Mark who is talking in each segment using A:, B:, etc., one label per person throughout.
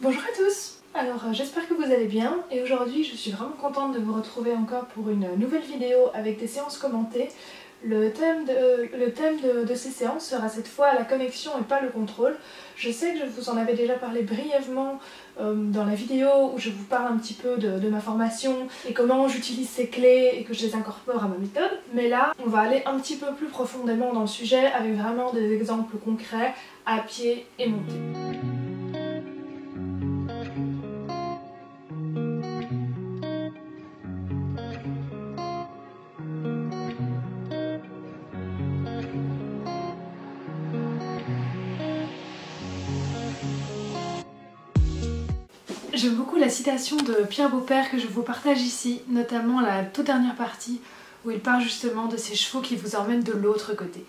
A: Bonjour à tous. Alors j'espère que vous allez bien et aujourd'hui je suis vraiment contente de vous retrouver encore pour une nouvelle vidéo avec des séances commentées. Le thème de ces séances sera cette fois la connexion et pas le contrôle. Je sais que je vous en avais déjà parlé brièvement dans la vidéo où je vous parle un petit peu de ma formation et comment j'utilise ces clés et que je les incorpore à ma méthode. Mais là, on va aller un petit peu plus profondément dans le sujet avec vraiment des exemples concrets à pied et monté. J'aime beaucoup la citation de Pierre Beaupère que je vous partage ici, notamment la toute dernière partie où il parle justement de ces chevaux qui vous emmènent de l'autre côté.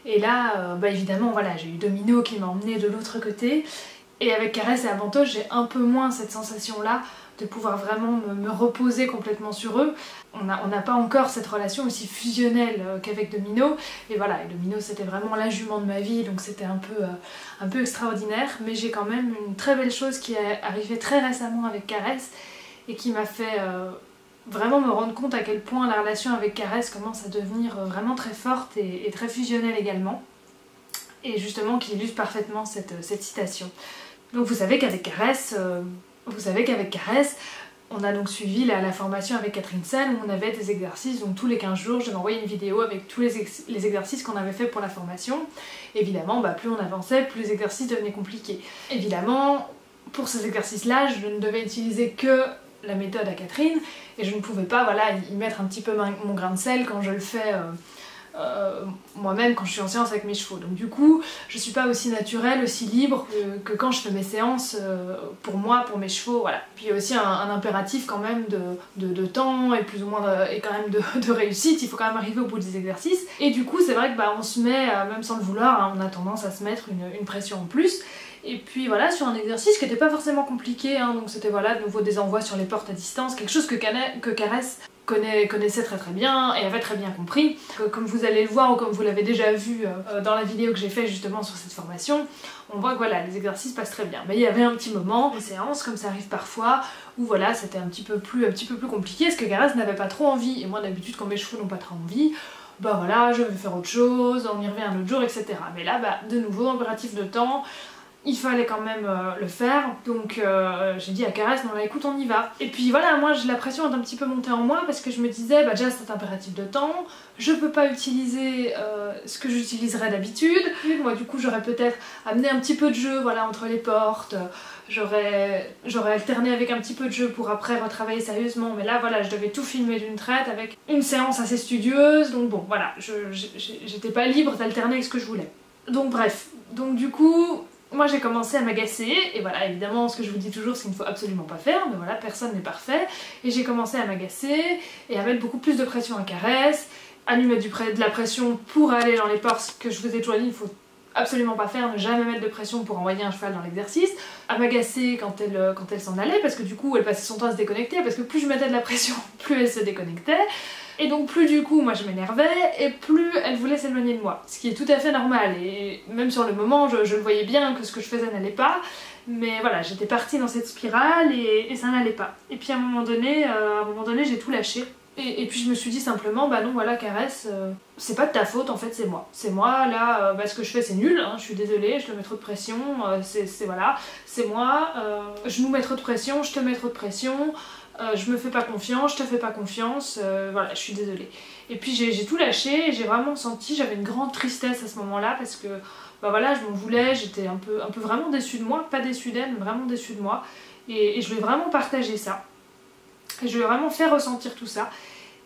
A: Et là, évidemment, voilà, j'ai eu Domino qui m'a emmené de l'autre côté, et avec Caresse et Avantos, j'ai un peu moins cette sensation-là de pouvoir vraiment me reposer complètement sur eux. On n'a pas encore cette relation aussi fusionnelle qu'avec Domino, et voilà, et Domino c'était vraiment la jument de ma vie, donc c'était un peu extraordinaire, mais j'ai quand même une très belle chose qui est arrivée très récemment avec Caresse, et qui m'a fait vraiment me rendre compte à quel point la relation avec Caresse commence à devenir vraiment très forte et très fusionnelle également, et justement qui illustre parfaitement cette citation. Donc vous savez qu'avec Caresse, on a donc suivi la formation avec Catherine Sall où on avait des exercices, donc tous les 15 jours je m'envoyais une vidéo avec tous les exercices qu'on avait fait pour la formation. Évidemment, plus on avançait, plus les exercices devenaient compliqués. Évidemment, pour ces exercices-là, je ne devais utiliser que la méthode à Catherine et je ne pouvais pas y mettre un petit peu mon grain de sel quand je le fais moi-même quand je suis en séance avec mes chevaux. Donc du coup, je suis pas aussi naturelle, aussi libre que quand je fais mes séances pour moi, pour mes chevaux, voilà. Puis il y a aussi un impératif quand même de temps et plus ou moins et quand même de réussite, il faut quand même arriver au bout des exercices. Et du coup, c'est vrai que on se met, même sans le vouloir, hein, on a tendance à se mettre une pression en plus. Et puis voilà, sur un exercice qui n'était pas forcément compliqué, hein, donc c'était voilà, de nouveau des envois sur les portes à distance, quelque chose que Caresse connaissait très bien et avait très bien compris. Comme vous allez le voir ou comme vous l'avez déjà vu dans la vidéo que j'ai fait justement sur cette formation, on voit que voilà, les exercices passent très bien. Mais il y avait un petit moment, les séances, comme ça arrive parfois, où voilà, c'était un petit peu plus compliqué, parce que Caresse n'avait pas trop envie, et moi d'habitude quand mes chevaux n'ont pas trop envie, voilà, je vais faire autre chose, on y revient un autre jour, etc. Mais là, de nouveau, impératif de temps, il fallait quand même le faire, donc j'ai dit à Caresse, non là écoute on y va. Et puis voilà, moi la pression est un petit peu montée en moi parce que je me disais, déjà cet impératif de temps, je peux pas utiliser ce que j'utiliserais d'habitude. Moi du coup j'aurais peut-être amené un petit peu de jeu voilà, entre les portes, j'aurais alterné avec un petit peu de jeu pour après retravailler sérieusement, mais là voilà, je devais tout filmer d'une traite avec une séance assez studieuse, donc bon voilà, j'étais pas libre d'alterner avec ce que je voulais. Donc bref, donc du coup, moi j'ai commencé à m'agacer, et voilà, évidemment ce que je vous dis toujours c'est qu'il ne faut absolument pas faire, mais voilà, personne n'est parfait, et j'ai commencé à m'agacer, et à mettre beaucoup plus de pression à Caresse, à lui mettre de la pression pour aller dans les portes, ce que je vous ai toujours dit, il ne faut absolument pas faire, ne jamais mettre de pression pour envoyer un cheval dans l'exercice, à m'agacer quand elle s'en allait, parce que du coup elle passait son temps à se déconnecter, parce que plus je mettais de la pression, plus elle se déconnectait, et donc plus du coup moi je m'énervais et plus elle voulait s'éloigner de moi. Ce qui est tout à fait normal et même sur le moment je le voyais bien que ce que je faisais n'allait pas. Mais voilà, j'étais partie dans cette spirale et ça n'allait pas. Et puis à un moment donné j'ai tout lâché. Et puis je me suis dit simplement, non voilà Caresse, c'est pas de ta faute en fait, c'est moi. C'est moi là, ce que je fais c'est nul, hein, je suis désolée, je te mets trop de pression, voilà, c'est moi, je nous mets trop de pression, je te mets trop de pression, je me fais pas confiance, je te fais pas confiance, voilà, je suis désolée. Et puis j'ai tout lâché et j'ai vraiment senti, j'avais une grande tristesse à ce moment-là parce que voilà, je m'en voulais, j'étais un peu vraiment déçue de moi, pas déçue d'elle, mais vraiment déçue de moi. Et je voulais vraiment partager ça. Et je voulais vraiment faire ressentir tout ça.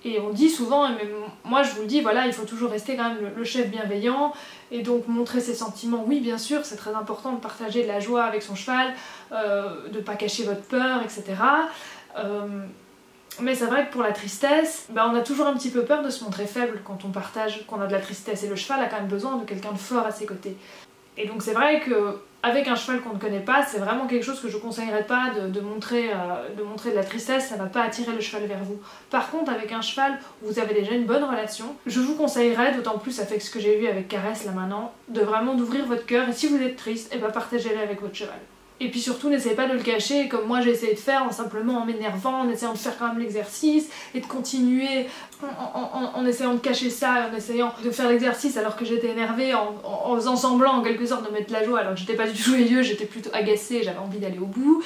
A: Et on dit souvent, mais moi je vous le dis, voilà, il faut toujours rester quand même le chef bienveillant et donc montrer ses sentiments. Oui, bien sûr, c'est très important de partager de la joie avec son cheval, de pas cacher votre peur, etc. Mais c'est vrai que pour la tristesse, on a toujours un petit peu peur de se montrer faible quand on partage qu'on a de la tristesse. Et le cheval a quand même besoin de quelqu'un de fort à ses côtés. Et donc c'est vrai que avec un cheval qu'on ne connaît pas, c'est vraiment quelque chose que je ne conseillerais pas de montrer de la tristesse, ça ne va pas attirer le cheval vers vous. Par contre, avec un cheval où vous avez déjà une bonne relation, je vous conseillerais, d'autant plus avec ce que j'ai vu avec Caresse là maintenant, de vraiment d'ouvrir votre cœur et si vous êtes triste, partagez-le avec votre cheval. Et puis surtout, n'essayez pas de le cacher comme moi j'ai essayé de faire, simplement en m'énervant, en essayant de faire quand même l'exercice et de continuer en essayant de cacher ça, en essayant de faire l'exercice alors que j'étais énervée, en faisant semblant en quelque sorte de mettre la joie alors que j'étais pas du tout joyeuse, j'étais plutôt agacée, j'avais envie d'aller au bout.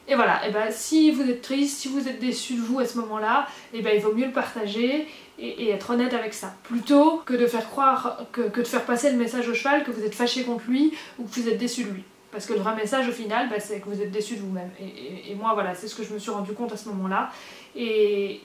A: Et voilà, et ben si vous êtes triste, si vous êtes déçu de vous à ce moment-là, et ben il vaut mieux le partager et être honnête avec ça. Plutôt que de faire croire, que de faire passer le message au cheval que vous êtes fâché contre lui ou que vous êtes déçu de lui. Parce que le vrai message au final, bah, c'est que vous êtes déçu de vous-même. Et moi voilà, c'est ce que je me suis rendu compte à ce moment-là. Et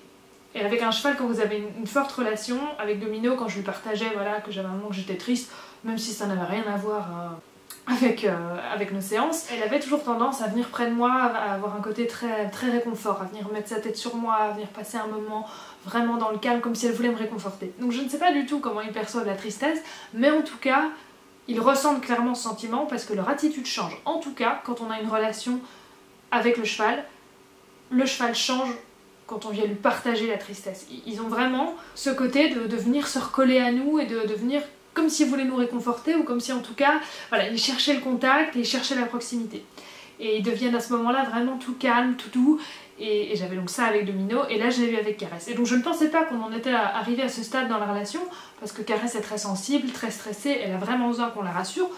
A: avec un cheval, quand vous avez une forte relation, avec Domino, quand je lui partageais voilà, que j'avais un moment que j'étais triste, même si ça n'avait rien à voir avec nos séances, elle avait toujours tendance à venir près de moi, à avoir un côté très, très réconfort, à venir mettre sa tête sur moi, à venir passer un moment vraiment dans le calme, comme si elle voulait me réconforter. Donc je ne sais pas du tout comment ils perçoivent la tristesse, mais en tout cas, ils ressentent clairement ce sentiment parce que leur attitude change. En tout cas, quand on a une relation avec le cheval change quand on vient lui partager la tristesse. Ils ont vraiment ce côté de venir se recoller à nous et de venir comme s'ils voulaient nous réconforter ou comme si en tout cas, voilà, ils cherchaient le contact et ils cherchaient la proximité. Et ils deviennent à ce moment-là vraiment tout calme, tout doux. Et j'avais donc ça avec Domino, et là je l'ai eu avec Caresse. Et donc je ne pensais pas qu'on en était arrivé à ce stade dans la relation, parce que Caresse est très sensible, très stressée, elle a vraiment besoin qu'on la rassure.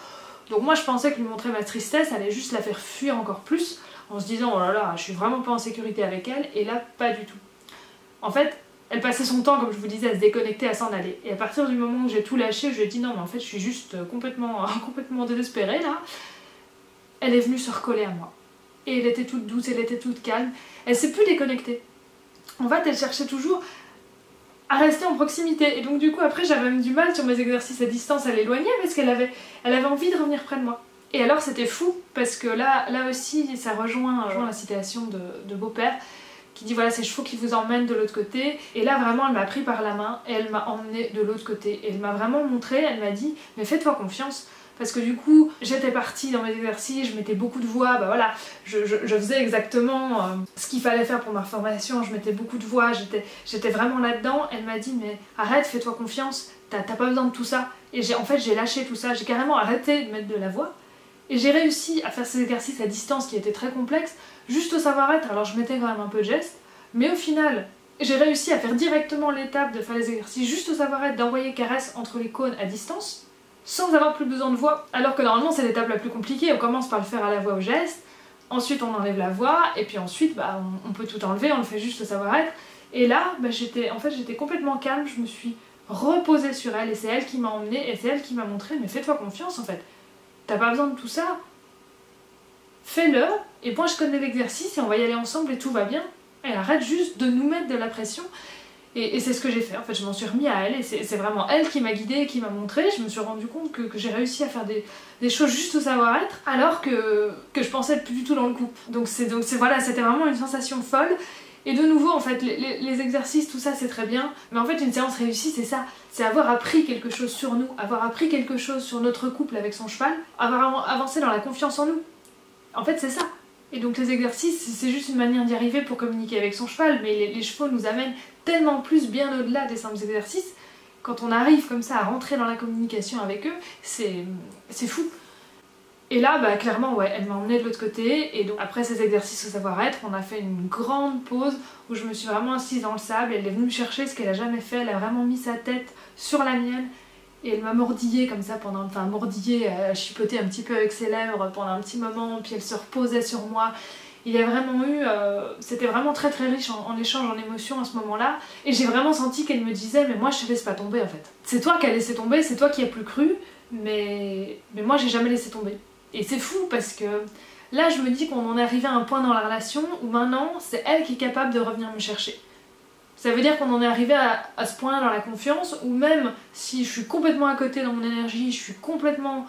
A: Donc moi je pensais que lui montrer ma tristesse allait juste la faire fuir encore plus, en se disant oh là là, je suis vraiment pas en sécurité avec elle, et là pas du tout. En fait, elle passait son temps, comme je vous disais, à se déconnecter, à s'en aller. Et à partir du moment où j'ai tout lâché, je lui ai dit non mais en fait je suis juste complètement désespérée là. Elle est venue se recoller à moi. Et elle était toute douce, elle était toute calme. Elle s'est plus déconnectée. En fait, elle cherchait toujours à rester en proximité. Et donc du coup, après, j'avais même du mal sur mes exercices à distance à l'éloigner parce qu'elle avait envie de revenir près de moi. Et alors, c'était fou parce que là aussi, ça rejoint la citation de Beau-Père qui dit voilà, c'est chevaux qui vous emmènent de l'autre côté. Et là, vraiment, elle m'a pris par la main et elle m'a emmenée de l'autre côté. Et elle m'a vraiment montré, elle m'a dit mais fais-toi confiance. Parce que du coup, j'étais partie dans mes exercices, je mettais beaucoup de voix, bah voilà, je faisais exactement ce qu'il fallait faire pour ma formation, je mettais beaucoup de voix, j'étais vraiment là-dedans. Elle m'a dit mais arrête, fais-toi confiance, t'as pas besoin de tout ça. Et en fait j'ai lâché tout ça, j'ai carrément arrêté de mettre de la voix. Et j'ai réussi à faire ces exercices à distance qui étaient très complexes, juste au savoir-être. Alors je mettais quand même un peu de gestes, mais au final, j'ai réussi à faire directement l'étape de faire les exercices juste au savoir-être, d'envoyer Caresse entre les cônes à distance, sans avoir plus besoin de voix, alors que normalement c'est l'étape la plus compliquée, on commence par le faire à la voix au geste, ensuite on enlève la voix, et puis ensuite bah, on peut tout enlever, on le fait juste au savoir-être, et là bah, j'étais complètement calme, je me suis reposée sur elle, et c'est elle qui m'a emmenée, et c'est elle qui m'a montré, mais fais-toi confiance en fait, t'as pas besoin de tout ça, fais-le, et moi je connais l'exercice, et on va y aller ensemble, et tout va bien, et arrête juste de nous mettre de la pression. Et c'est ce que j'ai fait, en fait je m'en suis remis à elle et c'est vraiment elle qui m'a guidée, qui m'a montré. Je me suis rendu compte que j'ai réussi à faire des choses juste au savoir-être alors que je pensais être plus du tout dans le coup. Donc voilà, c'était vraiment une sensation folle. Et de nouveau en fait les exercices, tout ça c'est très bien, mais en fait une séance réussie c'est ça, c'est avoir appris quelque chose sur nous, avoir appris quelque chose sur notre couple avec son cheval, avoir avancé dans la confiance en nous. En fait c'est ça. Et donc les exercices, c'est juste une manière d'y arriver pour communiquer avec son cheval, mais les chevaux nous amènent tellement plus bien au-delà des simples exercices. Quand on arrive comme ça à rentrer dans la communication avec eux, c'est fou. Et là, bah, clairement, ouais, elle m'a emmenée de l'autre côté, et donc après ces exercices au savoir-être, on a fait une grande pause où je me suis vraiment assise dans le sable, elle est venue me chercher ce qu'elle a jamais fait, elle a vraiment mis sa tête sur la mienne, et elle m'a mordillée comme ça elle chipotait un petit peu avec ses lèvres pendant un petit moment, puis elle se reposait sur moi. Il y a vraiment eu, c'était vraiment très très riche en échanges, en émotions à ce moment-là, et j'ai vraiment senti qu'elle me disait mais moi je te laisse pas tomber en fait. C'est toi qui as laissé tomber, c'est toi qui as plus cru, mais moi j'ai jamais laissé tomber. Et c'est fou parce que là je me dis qu'on en est arrivé à un point dans la relation où maintenant c'est elle qui est capable de revenir me chercher. Ça veut dire qu'on en est arrivé à ce point dans la confiance où même si je suis complètement à côté dans mon énergie, je suis complètement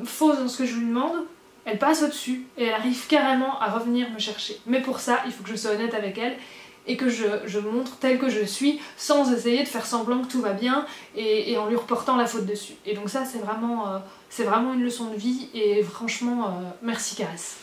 A: fausse dans ce que je lui demande, elle passe au-dessus et elle arrive carrément à revenir me chercher. Mais pour ça, il faut que je sois honnête avec elle et que je montre telle que je suis sans essayer de faire semblant que tout va bien et en lui reportant la faute dessus. Et donc ça, c'est vraiment une leçon de vie et franchement, merci Caresse.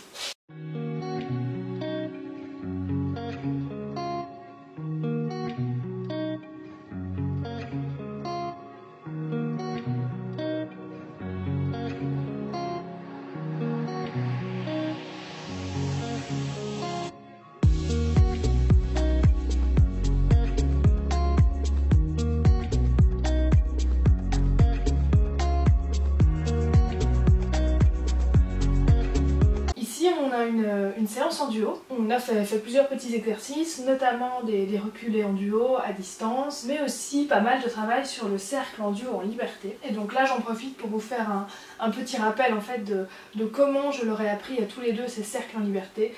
A: on a une séance en duo. On a fait plusieurs petits exercices, notamment des reculés en duo à distance, mais aussi pas mal de travail sur le cercle en duo en liberté. Et donc là j'en profite pour vous faire un petit rappel en fait de comment je leur ai appris à tous les deux ces cercles en liberté.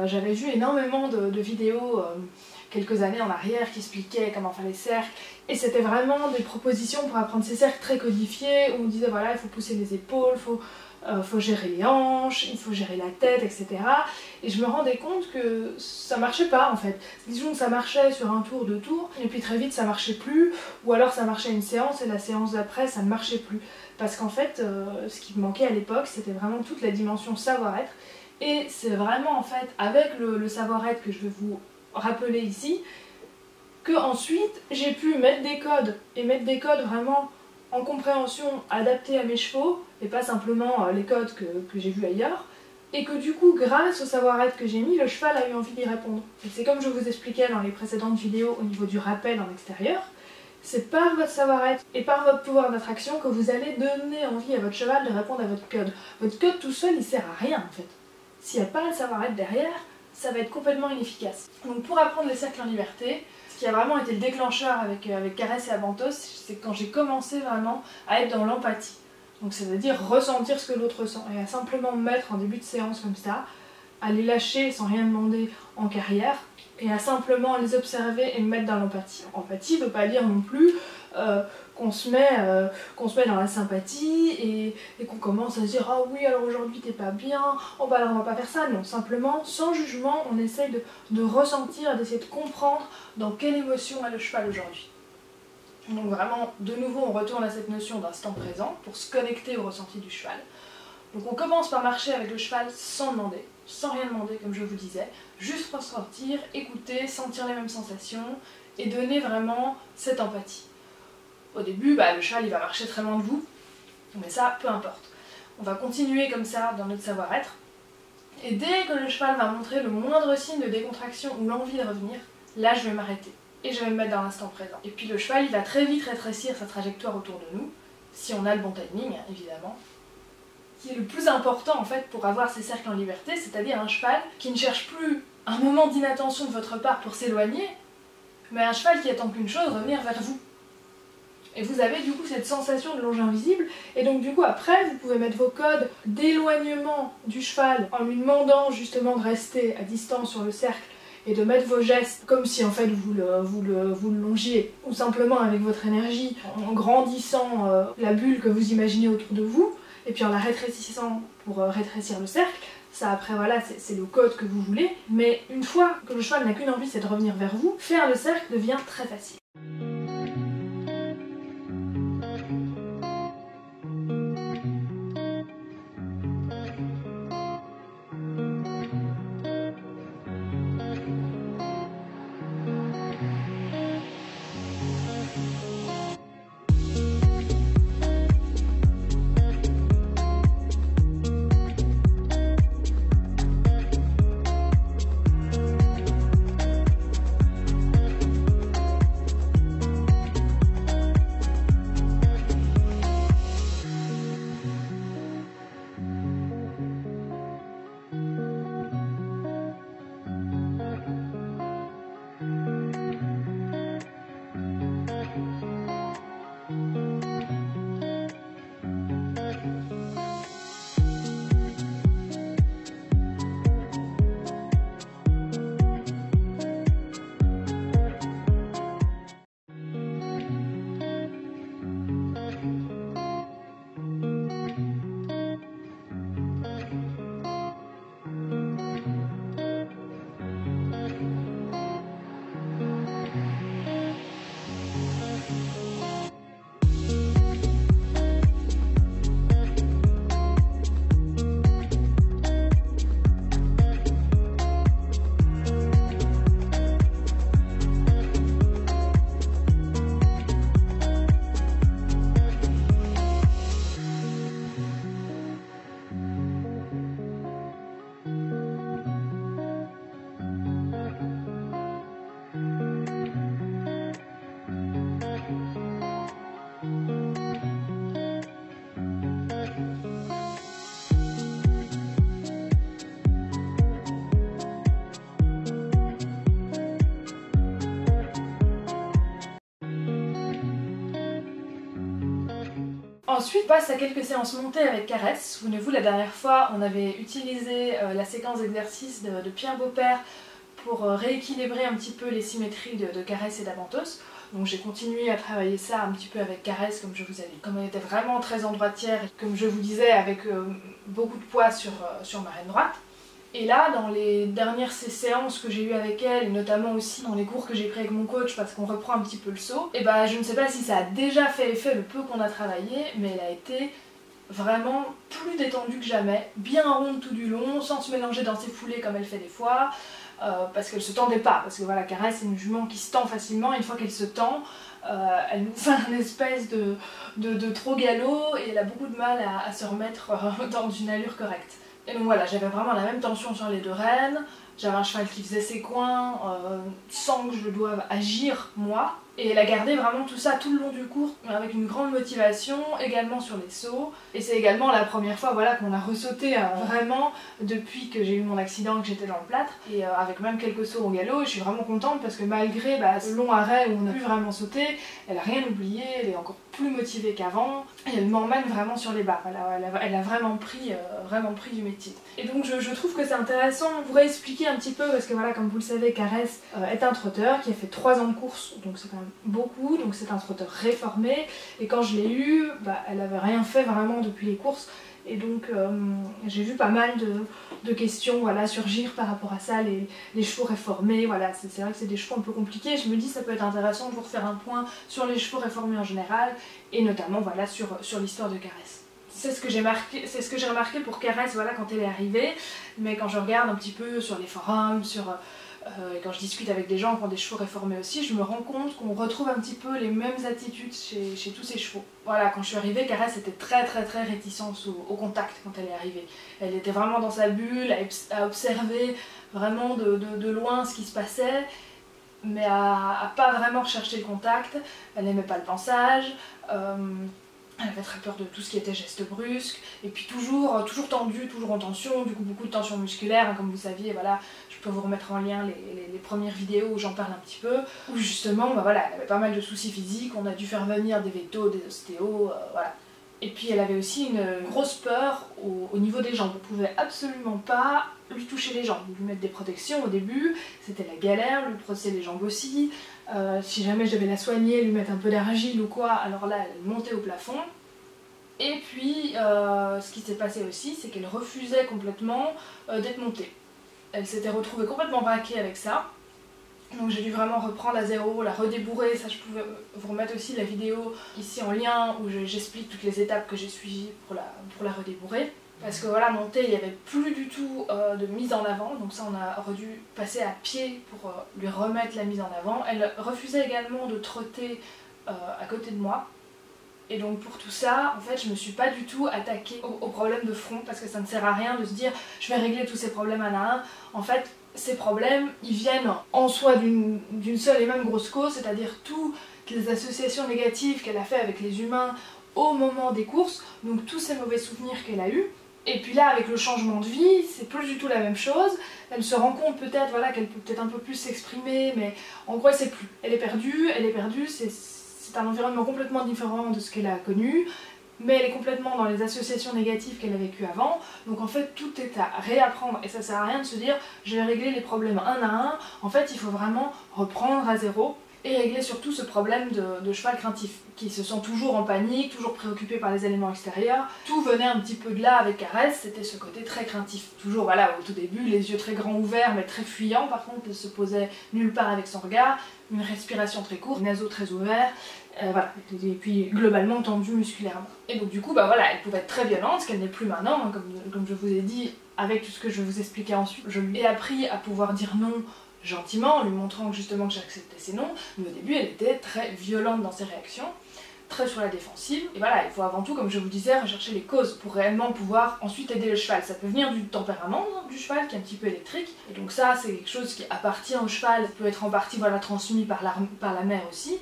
A: J'avais vu énormément de vidéos quelques années en arrière qui expliquaient comment faire les cercles, et c'était vraiment des propositions pour apprendre ces cercles très codifiés où on disait voilà, il faut pousser les épaules, faut gérer les hanches, il faut gérer la tête, etc. Et je me rendais compte que ça marchait pas en fait. Disons que ça marchait sur un tour, deux tours, et puis très vite ça marchait plus, ou alors ça marchait une séance et la séance d'après ça ne marchait plus. Parce qu'en fait, ce qui me manquait à l'époque, c'était vraiment toute la dimension savoir-être. Et c'est vraiment en fait avec le savoir-être que je vais vous rappeler ici, que ensuite j'ai pu mettre des codes, et mettre des codes vraiment en compréhension adaptés à mes chevaux, et pas simplement les codes que j'ai vus ailleurs, et que du coup, grâce au savoir-être que j'ai mis, le cheval a eu envie d'y répondre. Et c'est comme je vous expliquais dans les précédentes vidéos au niveau du rappel en extérieur, c'est par votre savoir-être et par votre pouvoir d'attraction que vous allez donner envie à votre cheval de répondre à votre code. Votre code tout seul, il sert à rien en fait. S'il n'y a pas le savoir-être derrière, ça va être complètement inefficace. Donc pour apprendre les cercles en liberté, ce qui a vraiment été le déclencheur avec Caresse et Avantos, c'est quand j'ai commencé vraiment à être dans l'empathie. Donc c'est-à-dire ressentir ce que l'autre ressent, et à simplement me mettre en début de séance comme ça, à les lâcher sans rien demander en carrière, et à simplement les observer et me mettre dans l'empathie. Empathie ne veut pas dire non plus qu'on se met dans la sympathie et qu'on commence à se dire « Ah oui, alors aujourd'hui t'es pas bien, oh bah alors on va pas faire ça ». Non, simplement, sans jugement, on essaye de ressentir, d'essayer de comprendre dans quelle émotion est le cheval aujourd'hui. Donc vraiment, de nouveau, on retourne à cette notion d'instant présent pour se connecter au ressenti du cheval. Donc on commence par marcher avec le cheval sans demander, sans rien demander comme je vous disais, juste ressentir, écouter, sentir les mêmes sensations et donner vraiment cette empathie. Au début, le cheval il va marcher très loin de vous, mais ça, peu importe. On va continuer comme ça dans notre savoir-être, et dès que le cheval va montrer le moindre signe de décontraction ou l'envie de revenir, là je vais m'arrêter et je vais me mettre dans l'instant présent. Et puis le cheval il va très vite rétrécir sa trajectoire autour de nous, si on a le bon timing évidemment. Qui est le plus important en fait pour avoir ces cercles en liberté, c'est-à-dire un cheval qui ne cherche plus un moment d'inattention de votre part pour s'éloigner, mais un cheval qui attend qu'une chose, revenir vers vous. Et vous avez du coup cette sensation de longe invisible, et donc du coup après vous pouvez mettre vos codes d'éloignement du cheval en lui demandant justement de rester à distance sur le cercle et de mettre vos gestes comme si en fait vous le longiez, ou simplement avec votre énergie en grandissant la bulle que vous imaginez autour de vous, et puis en la rétrécissant pour rétrécir le cercle. Ça après voilà, c'est le code que vous voulez, mais une fois que le cheval n'a qu'une envie, c'est de revenir vers vous, faire le cercle devient très facile. Ensuite, on passe à quelques séances montées avec Caresse. Souvenez-vous, la dernière fois, on avait utilisé la séquence d'exercices de Pierre Beaupère pour rééquilibrer un petit peu les symétries de Caresse et d'Avantos. Donc j'ai continué à travailler ça un petit peu avec Caresse, comme je vous avais dit. Comme elle était vraiment très en droitière, comme je vous disais, avec beaucoup de poids sur ma reine droite. Et là, dans les dernières séances que j'ai eues avec elle, et notamment aussi dans les cours que j'ai pris avec mon coach parce qu'on reprend un petit peu le saut, et bah je ne sais pas si ça a déjà fait effet le peu qu'on a travaillé, mais elle a été vraiment plus détendue que jamais, bien ronde tout du long, sans se mélanger dans ses foulées comme elle fait des fois, parce qu'elle se tendait pas, parce que voilà, Caresse c'est une jument qui se tend facilement, et une fois qu'elle se tend, elle nous fait un espèce de trop galop, et elle a beaucoup de mal à se remettre dans une allure correcte. Et donc voilà, j'avais vraiment la même tension sur les deux reines, j'avais un cheval qui faisait ses coins sans que je doive agir moi. Et elle a gardé vraiment tout ça tout le long du cours avec une grande motivation, également sur les sauts. Et c'est également la première fois voilà, qu'on a ressauté vraiment depuis que j'ai eu mon accident, que j'étais dans le plâtre. Et avec même quelques sauts au galop, et je suis vraiment contente parce que malgré ce long arrêt où on a pu vraiment sauter, elle a rien oublié, elle est encore plus motivée qu'avant. Et elle m'emmène vraiment sur les barres, elle a vraiment pris du métier. Et donc je trouve que c'est intéressant pour réexpliquer un petit peu, parce que voilà, comme vous le savez, Caresse est un trotteur qui a fait 3 ans de course, donc c'est quand même beaucoup, donc c'est un trotteur réformé, et quand je l'ai eu, elle avait rien fait vraiment depuis les courses, et donc j'ai vu pas mal de questions voilà, surgir par rapport à ça, les chevaux réformés, voilà, c'est vrai que c'est des chevaux un peu compliqués, je me dis ça peut être intéressant de vous refaire un point sur les chevaux réformés en général, et notamment voilà, sur l'histoire de Caresse. C'est ce que j'ai remarqué pour Caresse voilà, quand elle est arrivée, mais quand je regarde un petit peu sur les forums, et quand je discute avec des gens qui ont des chevaux réformés aussi, je me rends compte qu'on retrouve un petit peu les mêmes attitudes chez tous ces chevaux. Voilà, quand je suis arrivée, Caresse était très réticente au contact quand elle est arrivée. Elle était vraiment dans sa bulle, à observer vraiment de loin ce qui se passait, mais à pas vraiment rechercher le contact. Elle n'aimait pas le pansage. Elle avait très peur de tout ce qui était gestes brusques, et puis toujours tendue, toujours en tension, du coup beaucoup de tension musculaire, hein, comme vous saviez, voilà, je peux vous remettre en lien les premières vidéos où j'en parle un petit peu, où justement, voilà, elle avait pas mal de soucis physiques, on a dû faire venir des vétos, des ostéos, voilà. Et puis elle avait aussi une grosse peur au niveau des jambes, on pouvait absolument pas lui toucher les jambes, lui mettre des protections au début, c'était la galère, lui brosser les jambes aussi. Si jamais je devais la soigner, lui mettre un peu d'argile ou quoi, alors là elle montait au plafond. Et puis ce qui s'est passé aussi, c'est qu'elle refusait complètement d'être montée. Elle s'était retrouvée complètement braquée avec ça. Donc j'ai dû vraiment reprendre à zéro, la redébourrer, ça je pouvais vous remettre aussi la vidéo ici en lien où j'explique toutes les étapes que j'ai suivies pour la redébourrer. Parce que voilà, montée, il n'y avait plus du tout de mise en avant, donc ça on a dû passer à pied pour lui remettre la mise en avant. Elle refusait également de trotter à côté de moi. Et donc pour tout ça, en fait, je me suis pas du tout attaquée au problème de front, parce que ça ne sert à rien de se dire je vais régler tous ces problèmes un à un. En fait, ces problèmes, ils viennent en soi d'une seule et même grosse cause, c'est-à-dire toutes les associations négatives qu'elle a fait avec les humains au moment des courses, donc tous ces mauvais souvenirs qu'elle a eus. Et puis là, avec le changement de vie, c'est plus du tout la même chose. Elle se rend compte peut-être voilà, qu'elle peut peut-être un peu plus s'exprimer, mais en gros, elle sait plus. Elle est perdue, c'est un environnement complètement différent de ce qu'elle a connu, mais elle est complètement dans les associations négatives qu'elle a vécues avant. Donc en fait, tout est à réapprendre, et ça sert à rien de se dire je vais régler les problèmes un à un. En fait, il faut vraiment reprendre à zéro et régler surtout ce problème de cheval craintif, qui se sent toujours en panique, toujours préoccupé par les éléments extérieurs. Tout venait un petit peu de là avec Caresse, c'était ce côté très craintif. Toujours voilà, au tout début, les yeux très grands ouverts mais très fuyants, par contre elle se posait nulle part avec son regard, une respiration très courte, naseaux très ouverts, voilà, et puis globalement tendue musculairement. Et donc du coup, voilà, elle pouvait être très violente, ce qu'elle n'est plus maintenant, hein, comme je vous ai dit, avec tout ce que je vais vous expliquer ensuite. Je lui ai appris à pouvoir dire non gentiment, en lui montrant justement que j'acceptais ses noms, mais au début elle était très violente dans ses réactions, très sur la défensive. Et voilà, il faut avant tout, comme je vous disais, rechercher les causes pour réellement pouvoir ensuite aider le cheval. Ça peut venir du tempérament du cheval qui est un petit peu électrique, et donc ça c'est quelque chose qui appartient au cheval, peut être en partie voilà, transmis par la mère aussi.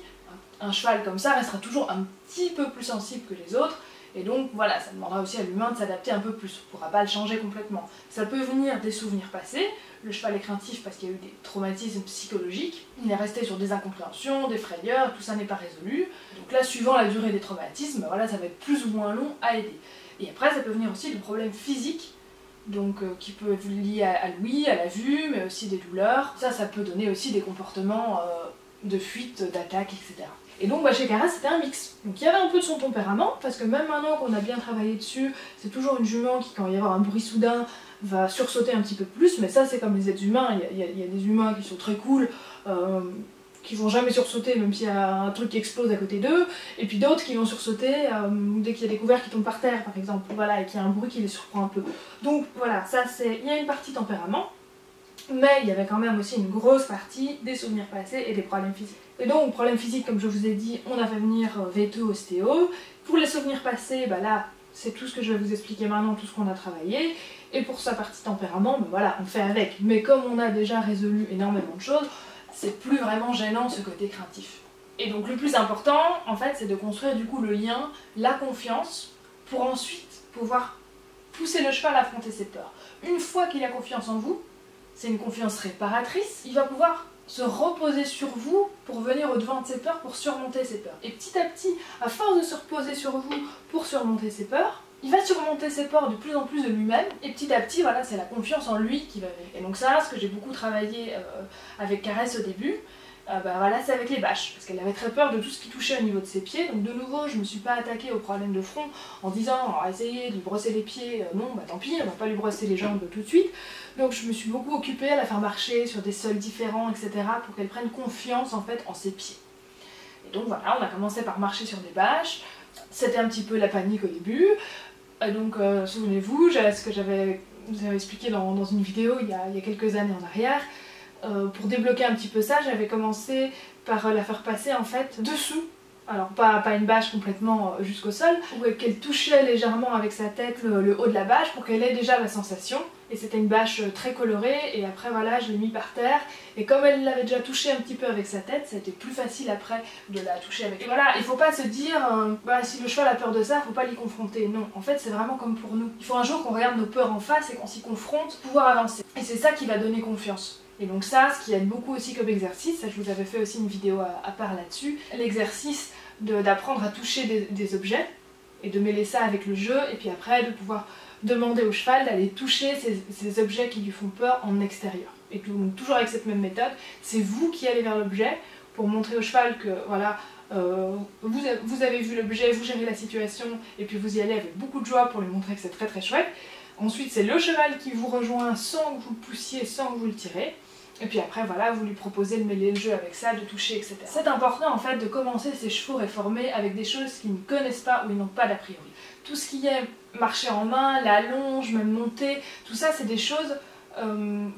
A: Un cheval comme ça restera toujours un petit peu plus sensible que les autres, Et donc voilà, ça demandera aussi à l'humain de s'adapter un peu plus, on ne pourra pas le changer complètement. Ça peut venir des souvenirs passés, le cheval est craintif parce qu'il y a eu des traumatismes psychologiques, il est resté sur des incompréhensions, des frayeurs, tout ça n'est pas résolu. Donc là, suivant la durée des traumatismes, voilà, ça va être plus ou moins long à aider. Et après, ça peut venir aussi de problèmes physiques, donc qui peuvent être liés à l'ouïe, à la vue, mais aussi des douleurs. Ça peut donner aussi des comportements de fuite, d'attaque, etc. Et donc chez Cara c'était un mix. Donc il y avait un peu de son tempérament, parce que même maintenant qu'on a bien travaillé dessus, c'est toujours une jument qui, quand il y a un bruit soudain, va sursauter un petit peu plus, mais ça c'est comme les êtres humains, il y a des humains qui sont très cool, qui vont jamais sursauter même s'il y a un truc qui explose à côté d'eux, et puis d'autres qui vont sursauter dès qu'il y a des couverts qui tombent par terre par exemple, voilà, et qu'il y a un bruit qui les surprend un peu. Donc voilà, il y a une partie tempérament, mais il y avait quand même aussi une grosse partie des souvenirs passés et des problèmes physiques. Et donc, problèmes physiques, comme je vous ai dit, on a fait venir Veto, ostéo. Pour les souvenirs passés, là, c'est tout ce que je vais vous expliquer maintenant, tout ce qu'on a travaillé. Et pour sa partie tempérament, voilà, on fait avec. Mais comme on a déjà résolu énormément de choses, c'est plus vraiment gênant ce côté craintif. Et donc le plus important, en fait, c'est de construire du coup le lien, la confiance, pour ensuite pouvoir pousser le cheval à affronter ses peurs. Une fois qu'il a confiance en vous, c'est une confiance réparatrice, il va pouvoir se reposer sur vous pour venir au-devant de ses peurs, pour surmonter ses peurs. Et petit à petit, à force de se reposer sur vous pour surmonter ses peurs, il va surmonter ses peurs de plus en plus de lui-même, et petit à petit, voilà, c'est la confiance en lui qui va venir. Et donc ça, ce que j'ai beaucoup travaillé avec Caresse au début, voilà, c'est avec les bâches, parce qu'elle avait très peur de tout ce qui touchait au niveau de ses pieds. Donc de nouveau, je ne me suis pas attaquée au problème de front en disant on va essayer de lui brosser les pieds, non, tant pis, on va pas lui brosser les jambes tout de suite. Donc je me suis beaucoup occupée à la faire marcher sur des sols différents, etc. pour qu'elle prenne confiance en fait en ses pieds. Et donc voilà, on a commencé par marcher sur des bâches, c'était un petit peu la panique au début. Donc souvenez-vous, ce que j'avais expliqué dans une vidéo il y a quelques années en arrière. Pour débloquer un petit peu ça, j'avais commencé par la faire passer en fait dessous, alors pas une bâche complètement jusqu'au sol, où qu'elle touchait légèrement avec sa tête le haut de la bâche pour qu'elle ait déjà la sensation. Et c'était une bâche très colorée, et après voilà, je l'ai mis par terre, et comme elle l'avait déjà touché un petit peu avec sa tête, ça a été plus facile après de la toucher avec. Et voilà, il faut pas se dire si le cheval a peur de ça, faut pas l'y confronter. Non, en fait c'est vraiment comme pour nous. Il faut un jour qu'on regarde nos peurs en face et qu'on s'y confronte pour pouvoir avancer. Et c'est ça qui va donner confiance. Et donc ça, ce qui aide beaucoup aussi comme exercice, ça je vous avais fait aussi une vidéo à part là-dessus, l'exercice d'apprendre à toucher des objets et de mêler ça avec le jeu, et puis après de pouvoir demander au cheval d'aller toucher ces objets qui lui font peur en extérieur. Et donc toujours avec cette même méthode, c'est vous qui allez vers l'objet pour montrer au cheval que voilà, vous avez vu l'objet, vous gérez la situation, et puis vous y allez avec beaucoup de joie pour lui montrer que c'est très très chouette. Ensuite c'est le cheval qui vous rejoint sans que vous le poussiez, sans que vous le tirez. Et puis après voilà, vous lui proposez de mêler le jeu avec ça, de toucher, etc. C'est important en fait de commencer ces chevaux réformés avec des choses qu'ils ne connaissent pas ou ils n'ont pas d'a priori. Tout ce qui est marcher en main, la longe, même monter, tout ça c'est des choses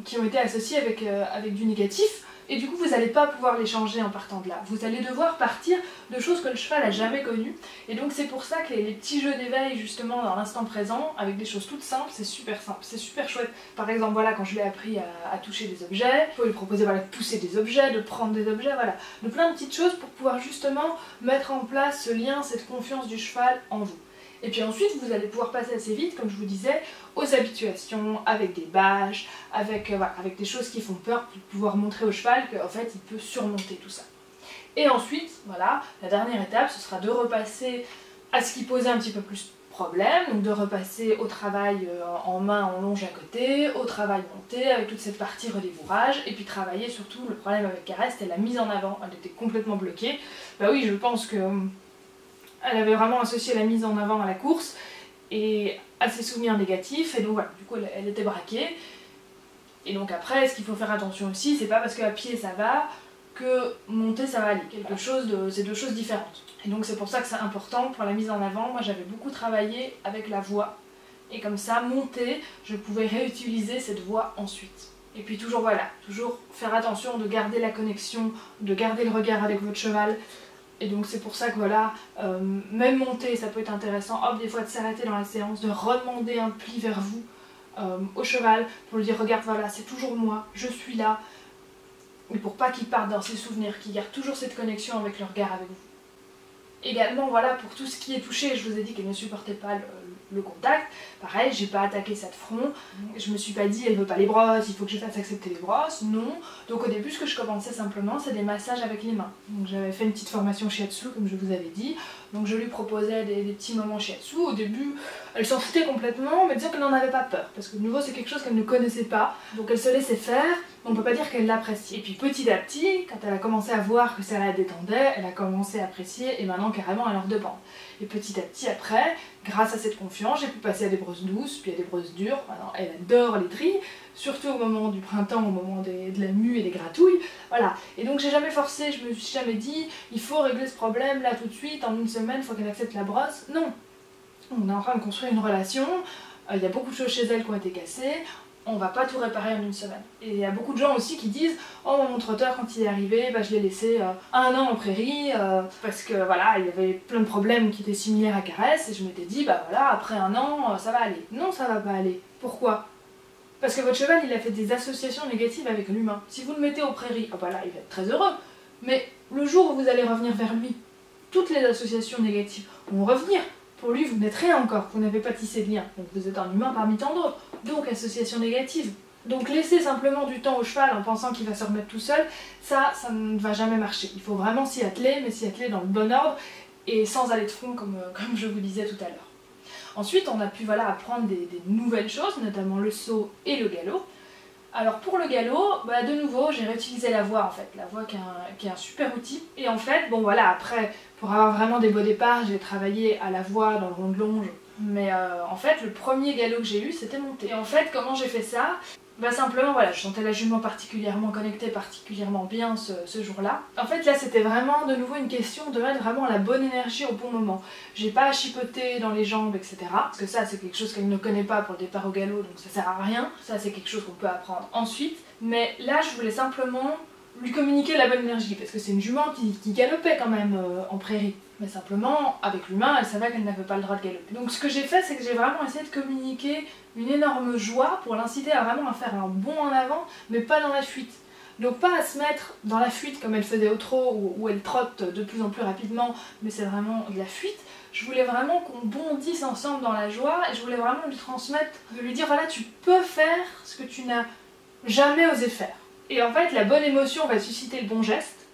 A: qui ont été associées avec du négatif. Et du coup vous n'allez pas pouvoir les changer en partant de là. Vous allez devoir partir de choses que le cheval n'a jamais connues. Et donc c'est pour ça que les petits jeux d'éveil justement dans l'instant présent, avec des choses toutes simples, c'est super simple, c'est super chouette. Par exemple voilà, quand je l'ai appris à toucher des objets, il faut lui proposer voilà, de pousser des objets, de prendre des objets, voilà. De plein de petites choses pour pouvoir justement mettre en place ce lien, cette confiance du cheval en vous. Et puis ensuite, vous allez pouvoir passer assez vite, comme je vous disais, aux habituations, avec des bâches, avec des choses qui font peur, pour pouvoir montrer au cheval qu'en fait, il peut surmonter tout ça. Et ensuite, voilà, la dernière étape, ce sera de repasser à ce qui posait un petit peu plus problème, donc de repasser au travail en main, en longe à côté, au travail monté, avec toute cette partie redébourrage, et puis travailler surtout, le problème avec Caresse, c'était la mise en avant, elle était complètement bloquée. Bah oui, je pense que elle avait vraiment associé la mise en avant à la course et à ses souvenirs négatifs, et donc voilà, du coup elle était braquée. Et donc après, ce qu'il faut faire attention aussi, c'est pas parce qu'à pied ça va que monter ça va aller. C'est deux choses différentes. Et donc c'est pour ça que c'est important pour la mise en avant. Moi j'avais beaucoup travaillé avec la voix, et comme ça, monter, je pouvais réutiliser cette voix ensuite. Et puis toujours voilà, toujours faire attention de garder la connexion, de garder le regard avec votre cheval. Et donc c'est pour ça que voilà, même monter ça peut être intéressant, hop, des fois de s'arrêter dans la séance, de redemander un pli vers vous au cheval, pour lui dire regarde voilà, c'est toujours moi, je suis là, et pour pas qu'il parte dans ses souvenirs, qu'il garde toujours cette connexion avec le regard avec vous. Également, voilà, pour tout ce qui est touché, je vous ai dit qu'elle ne supportait pas le contact. Pareil, j'ai pas attaqué ça de front. Je me suis pas dit, elle veut pas les brosses, il faut que je fasse accepter les brosses. Non. Donc au début, ce que je commençais simplement, c'est des massages avec les mains. Donc j'avais fait une petite formation shiatsu, comme je vous avais dit. Donc je lui proposais des petits moments shiatsu. Au début, elle s'en foutait complètement, mais disons qu'elle n'en avait pas peur. Parce que de nouveau, c'est quelque chose qu'elle ne connaissait pas. Donc elle se laissait faire. On peut pas dire qu'elle l'appréciait. Et puis petit à petit, quand elle a commencé à voir que ça la détendait, elle a commencé à apprécier et maintenant carrément elle en redemande. Et petit à petit après, grâce à cette confiance, j'ai pu passer à des brosses douces, puis à des brosses dures. Maintenant elle adore les trilles, surtout au moment du printemps, au moment de la mue et des gratouilles. Voilà. Et donc j'ai jamais forcé, je me suis jamais dit, il faut régler ce problème là tout de suite, en une semaine, il faut qu'elle accepte la brosse. Non. On est en train de construire une relation, il y a beaucoup de choses chez elle qui ont été cassées. On va pas tout réparer en une semaine. Et il y a beaucoup de gens aussi qui disent « Oh, mon trotteur, quand il est arrivé, je l'ai laissé 1 an en prairie, parce que voilà, il y avait plein de problèmes qui étaient similaires à Caresse, et je m'étais dit, voilà, après 1 an, ça va aller. » Non, ça va pas aller. Pourquoi? Parce que votre cheval, il a fait des associations négatives avec l'humain. Si vous le mettez aux prairies, là, il va être très heureux. Mais le jour où vous allez revenir vers lui, toutes les associations négatives vont revenir. Pour lui, vous n'êtes rien encore, vous n'avez pas tissé de lien. Donc vous êtes un humain parmi tant d'autres. Donc association négative. Donc laisser simplement du temps au cheval en pensant qu'il va se remettre tout seul, ça ne va jamais marcher. Il faut vraiment s'y atteler, mais s'y atteler dans le bon ordre et sans aller de front comme je vous disais tout à l'heure. Ensuite, on a pu apprendre des nouvelles choses, notamment le saut et le galop. Alors pour le galop, de nouveau, j'ai réutilisé la voix en fait, la voix qui est un super outil. Et en fait, après, pour avoir vraiment des beaux départs, j'ai travaillé à la voix dans le rond de longe. Mais en fait, le premier galop que j'ai eu, c'était monté. Et en fait, comment j'ai fait ça? Simplement, je sentais la jument particulièrement connectée, particulièrement bien ce jour-là. En fait, là, c'était vraiment de nouveau une question de mettre vraiment la bonne énergie au bon moment. J'ai pas à chipoter dans les jambes, etc. Parce que ça, c'est quelque chose qu'elle ne connaît pas pour le départ au galop, donc ça sert à rien. Ça, c'est quelque chose qu'on peut apprendre ensuite. Mais là, je voulais simplement lui communiquer la bonne énergie, parce que c'est une jument qui galopait quand même en prairie. Mais simplement, avec l'humain, elle savait qu'elle n'avait pas le droit de galoper. Donc ce que j'ai fait, c'est que j'ai vraiment essayé de communiquer une énorme joie pour l'inciter à vraiment faire un bond en avant, mais pas dans la fuite. Donc pas à se mettre dans la fuite comme elle faisait au trot, où elle trotte de plus en plus rapidement, mais c'est vraiment de la fuite. Je voulais vraiment qu'on bondisse ensemble dans la joie, et je voulais vraiment lui transmettre, de lui dire, voilà, tu peux faire ce que tu n'as jamais osé faire. Et en fait, la bonne émotion va susciter le bon geste.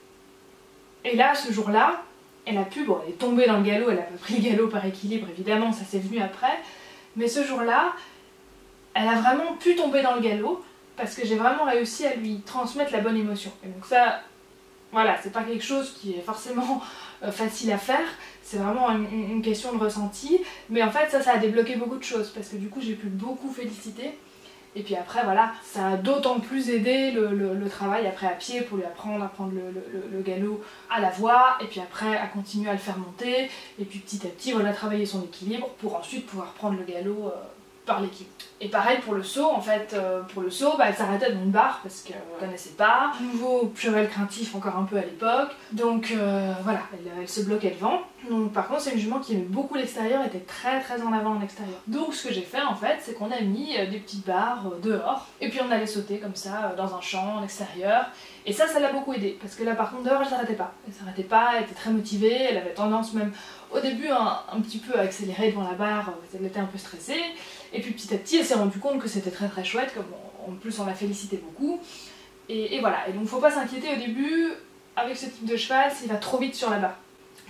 A: Et là, ce jour-là, elle a pu, elle est tombée dans le galop, elle n'a pas pris le galop par équilibre, évidemment, ça s'est venu après. Mais ce jour-là, elle a vraiment pu tomber dans le galop, parce que j'ai vraiment réussi à lui transmettre la bonne émotion. Et donc ça, voilà, c'est pas quelque chose qui est forcément facile à faire, c'est vraiment une question de ressenti. Mais en fait, ça a débloqué beaucoup de choses, parce que du coup, j'ai pu beaucoup féliciter. Et puis après, ça a d'autant plus aidé le travail après à pied pour lui apprendre à prendre le galop à la voix, et puis après à continuer à le faire monter, et puis petit à petit, travailler son équilibre pour ensuite pouvoir prendre le galop par l'équipe. Et pareil pour le saut, en fait, elle s'arrêtait dans une barre parce qu'elle ne connaissait pas. Nouveau cheval craintif encore un peu à l'époque, donc elle se bloquait devant. Donc par contre c'est une jument qui aimait beaucoup l'extérieur, était très très en avant en extérieur. Donc ce que j'ai fait en fait, c'est qu'on a mis des petites barres dehors, et puis on allait sauter comme ça dans un champ en extérieur. Et ça l'a beaucoup aidé, parce que là par contre dehors elle s'arrêtait pas. Elle était très motivée, elle avait tendance même au début un petit peu à accélérer devant la barre, elle était un peu stressée. Et puis petit à petit elle s'est rendue compte que c'était très très chouette, comme en plus on l'a félicité beaucoup. Et voilà, et donc faut pas s'inquiéter au début avec ce type de cheval s'il va trop vite sur la barre.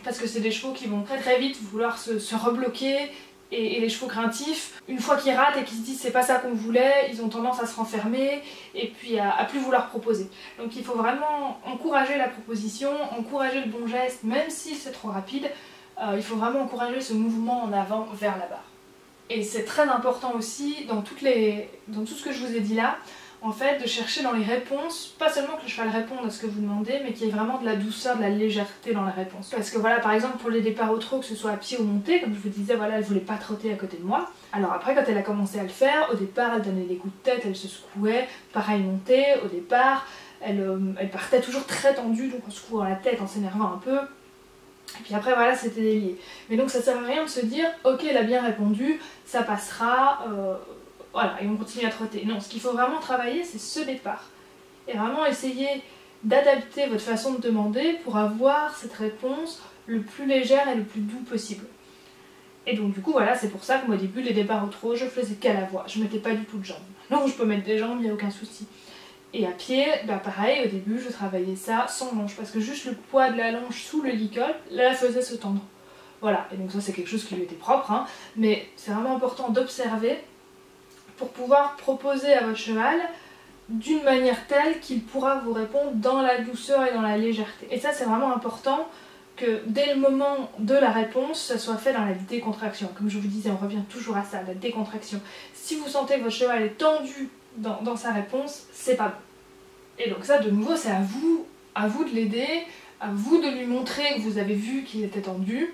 A: Parce que c'est des chevaux qui vont très très vite vouloir se rebloquer, et les chevaux craintifs, une fois qu'ils ratent et qu'ils se disent c'est pas ça qu'on voulait, ils ont tendance à se renfermer et puis à plus vouloir proposer. Donc il faut vraiment encourager la proposition, encourager le bon geste, même si c'est trop rapide, il faut vraiment encourager ce mouvement en avant vers la barre. Et c'est très important aussi dans tout ce que je vous ai dit là, en fait, de chercher dans les réponses, pas seulement que le cheval réponde à ce que vous demandez, mais qu'il y ait vraiment de la douceur, de la légèreté dans les réponses. Parce que par exemple, pour les départs au trot, que ce soit à pied ou monté, comme je vous disais, elle voulait pas trotter à côté de moi. Alors après, quand elle a commencé à le faire, au départ, elle donnait des coups de tête, elle se secouait, pareil montée, au départ, elle partait toujours très tendue, donc en secouant la tête, en s'énervant un peu. Et puis après, c'était délié. Mais donc ça sert à rien de se dire, ok, elle a bien répondu, ça passera, et on continue à trotter. Non, ce qu'il faut vraiment travailler, c'est ce départ. Et vraiment essayer d'adapter votre façon de demander pour avoir cette réponse le plus légère et le plus doux possible. Et donc du coup voilà, c'est pour ça que moi au début les départs au trot, je faisais qu'à la voix, je mettais pas du tout de jambes. Maintenant je peux mettre des jambes, il n'y a aucun souci. Et à pied, bah pareil, au début je travaillais ça sans longe, parce que juste le poids de la longe sous le licol, la faisait se tendre. Voilà, et donc ça c'est quelque chose qui lui était propre, hein, mais c'est vraiment important d'observer pour pouvoir proposer à votre cheval d'une manière telle qu'il pourra vous répondre dans la douceur et dans la légèreté. Et ça c'est vraiment important que dès le moment de la réponse, ça soit fait dans la décontraction. Comme je vous disais, on revient toujours à ça, la décontraction. Si vous sentez que votre cheval est tendu dans sa réponse, c'est pas bon. Et donc ça, de nouveau, c'est à vous de l'aider, à vous de lui montrer que vous avez vu qu'il était tendu.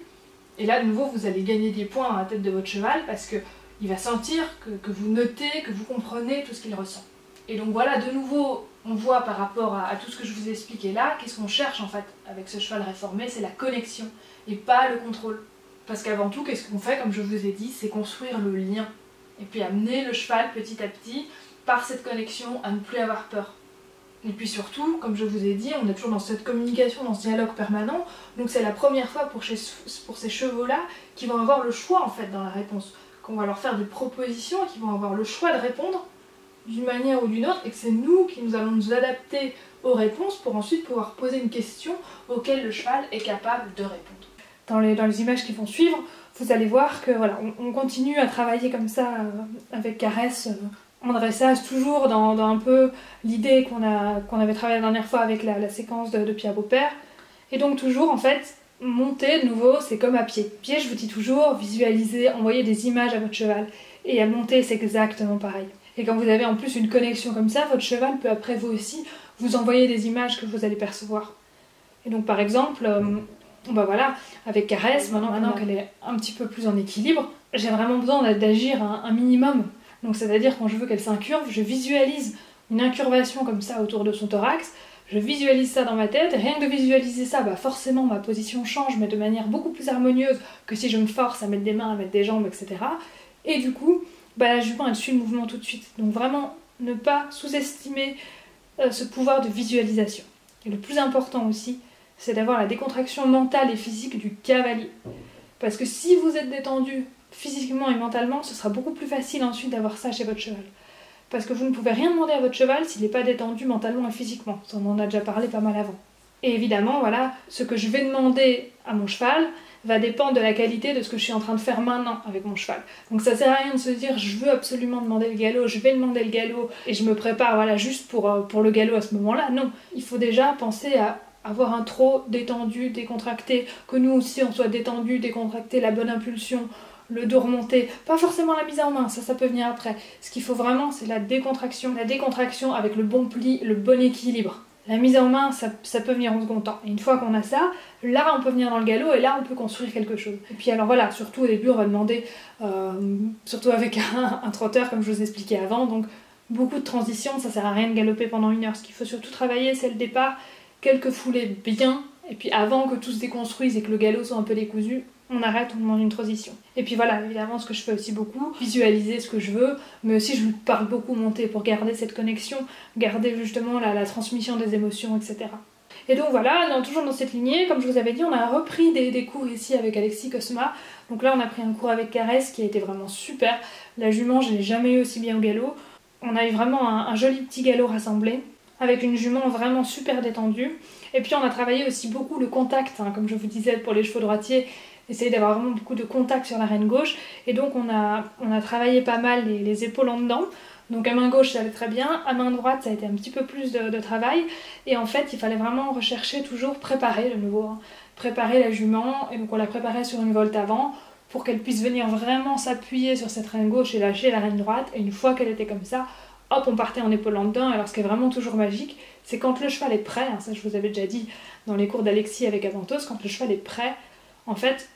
A: Et là, de nouveau, vous allez gagner des points dans la tête de votre cheval parce qu'il va sentir que vous notez, que vous comprenez tout ce qu'il ressent. Et donc voilà, de nouveau, on voit par rapport à tout ce que je vous ai expliqué là, qu'est-ce qu'on cherche en fait avec ce cheval réformé, c'est la connexion et pas le contrôle. Parce qu'avant tout, qu'est-ce qu'on fait, comme je vous ai dit, c'est construire le lien. Et puis amener le cheval petit à petit, par cette connexion, à ne plus avoir peur. Et puis surtout, comme je vous ai dit, on est toujours dans cette communication, dans ce dialogue permanent, donc c'est la première fois pour ces chevaux-là qui vont avoir le choix en fait dans la réponse. Qu'on va leur faire des propositions et qu'ils vont avoir le choix de répondre d'une manière ou d'une autre, et que c'est nous qui nous allons nous adapter aux réponses pour ensuite pouvoir poser une question auquel le cheval est capable de répondre. Dans les images qui vont suivre, vous allez voir que voilà, on continue à travailler comme ça avec Caresse en dressage, toujours dans un peu l'idée qu'on avait travaillé la dernière fois avec la séquence de Pierre Beaupère. Et donc toujours en fait, monter de nouveau, c'est comme à pied. Pied, je vous dis toujours, visualisez, envoyez des images à votre cheval. Et à monter, c'est exactement pareil. Et quand vous avez en plus une connexion comme ça, votre cheval peut après vous aussi vous envoyer des images que vous allez percevoir. Et donc par exemple, bah voilà, avec Caresse, maintenant qu'elle est un petit peu plus en équilibre, j'ai vraiment besoin d'agir un minimum. Donc c'est-à-dire quand je veux qu'elle s'incurve, je visualise une incurvation comme ça autour de son thorax, je visualise ça dans ma tête, et rien que de visualiser ça, bah forcément ma position change, mais de manière beaucoup plus harmonieuse que si je me force à mettre des mains, à mettre des jambes, etc. Et du coup, bah la jument elle suit le mouvement tout de suite. Donc vraiment, ne pas sous-estimer ce pouvoir de visualisation. Et le plus important aussi, c'est d'avoir la décontraction mentale et physique du cavalier. Parce que si vous êtes détendu physiquement et mentalement, ce sera beaucoup plus facile ensuite d'avoir ça chez votre cheval. Parce que vous ne pouvez rien demander à votre cheval s'il n'est pas détendu mentalement et physiquement. Ça, on en a déjà parlé pas mal avant. Et évidemment, voilà, ce que je vais demander à mon cheval va dépendre de la qualité de ce que je suis en train de faire maintenant avec mon cheval. Donc ça sert à rien de se dire je veux absolument demander le galop, je vais demander le galop et je me prépare voilà, juste pour le galop à ce moment-là. Non, il faut déjà penser à avoir un trot détendu, décontracté, que nous aussi on soit détendu, décontracté, la bonne impulsion, le dos remonté, pas forcément la mise en main, ça peut venir après. Ce qu'il faut vraiment c'est la décontraction avec le bon pli, le bon équilibre. La mise en main, ça peut venir en second temps. Et une fois qu'on a ça, là on peut venir dans le galop et là on peut construire quelque chose. Et puis alors voilà, surtout au début on va demander, surtout avec un trotteur comme je vous expliquais avant, donc beaucoup de transitions, ça sert à rien de galoper pendant 1 heure. Ce qu'il faut surtout travailler c'est le départ, quelques foulées bien, et puis avant que tout se déconstruise et que le galop soit un peu décousu, on arrête, on demande une transition. Et puis voilà, évidemment ce que je fais aussi beaucoup, visualiser ce que je veux, mais aussi je vous parle beaucoup monter pour garder cette connexion, garder justement la transmission des émotions, etc. Et donc voilà, toujours dans cette lignée, comme je vous avais dit, on a repris des cours ici avec Alexis Cosma. Donc là on a pris un cours avec Caresse qui a été vraiment super. La jument, je l'ai jamais eu aussi bien au galop. On a eu vraiment un joli petit galop rassemblé, avec une jument vraiment super détendue. Et puis on a travaillé aussi beaucoup le contact, hein, comme je vous disais pour les chevaux droitiers, essayer d'avoir vraiment beaucoup de contact sur la reine gauche. Et donc on a travaillé pas mal les épaules en dedans. Donc à main gauche ça allait très bien, à main droite ça a été un petit peu plus de travail. Et en fait il fallait vraiment rechercher toujours préparer de nouveau, hein, préparer la jument. Et donc on la préparait sur une volte avant pour qu'elle puisse venir vraiment s'appuyer sur cette reine gauche et lâcher la reine droite. Et une fois qu'elle était comme ça, hop on partait en épaule en dedans. Alors ce qui est vraiment toujours magique, c'est quand le cheval est prêt, hein, ça je vous avais déjà dit dans les cours d'Alexis avec Aventos, quand le cheval est prêt, en fait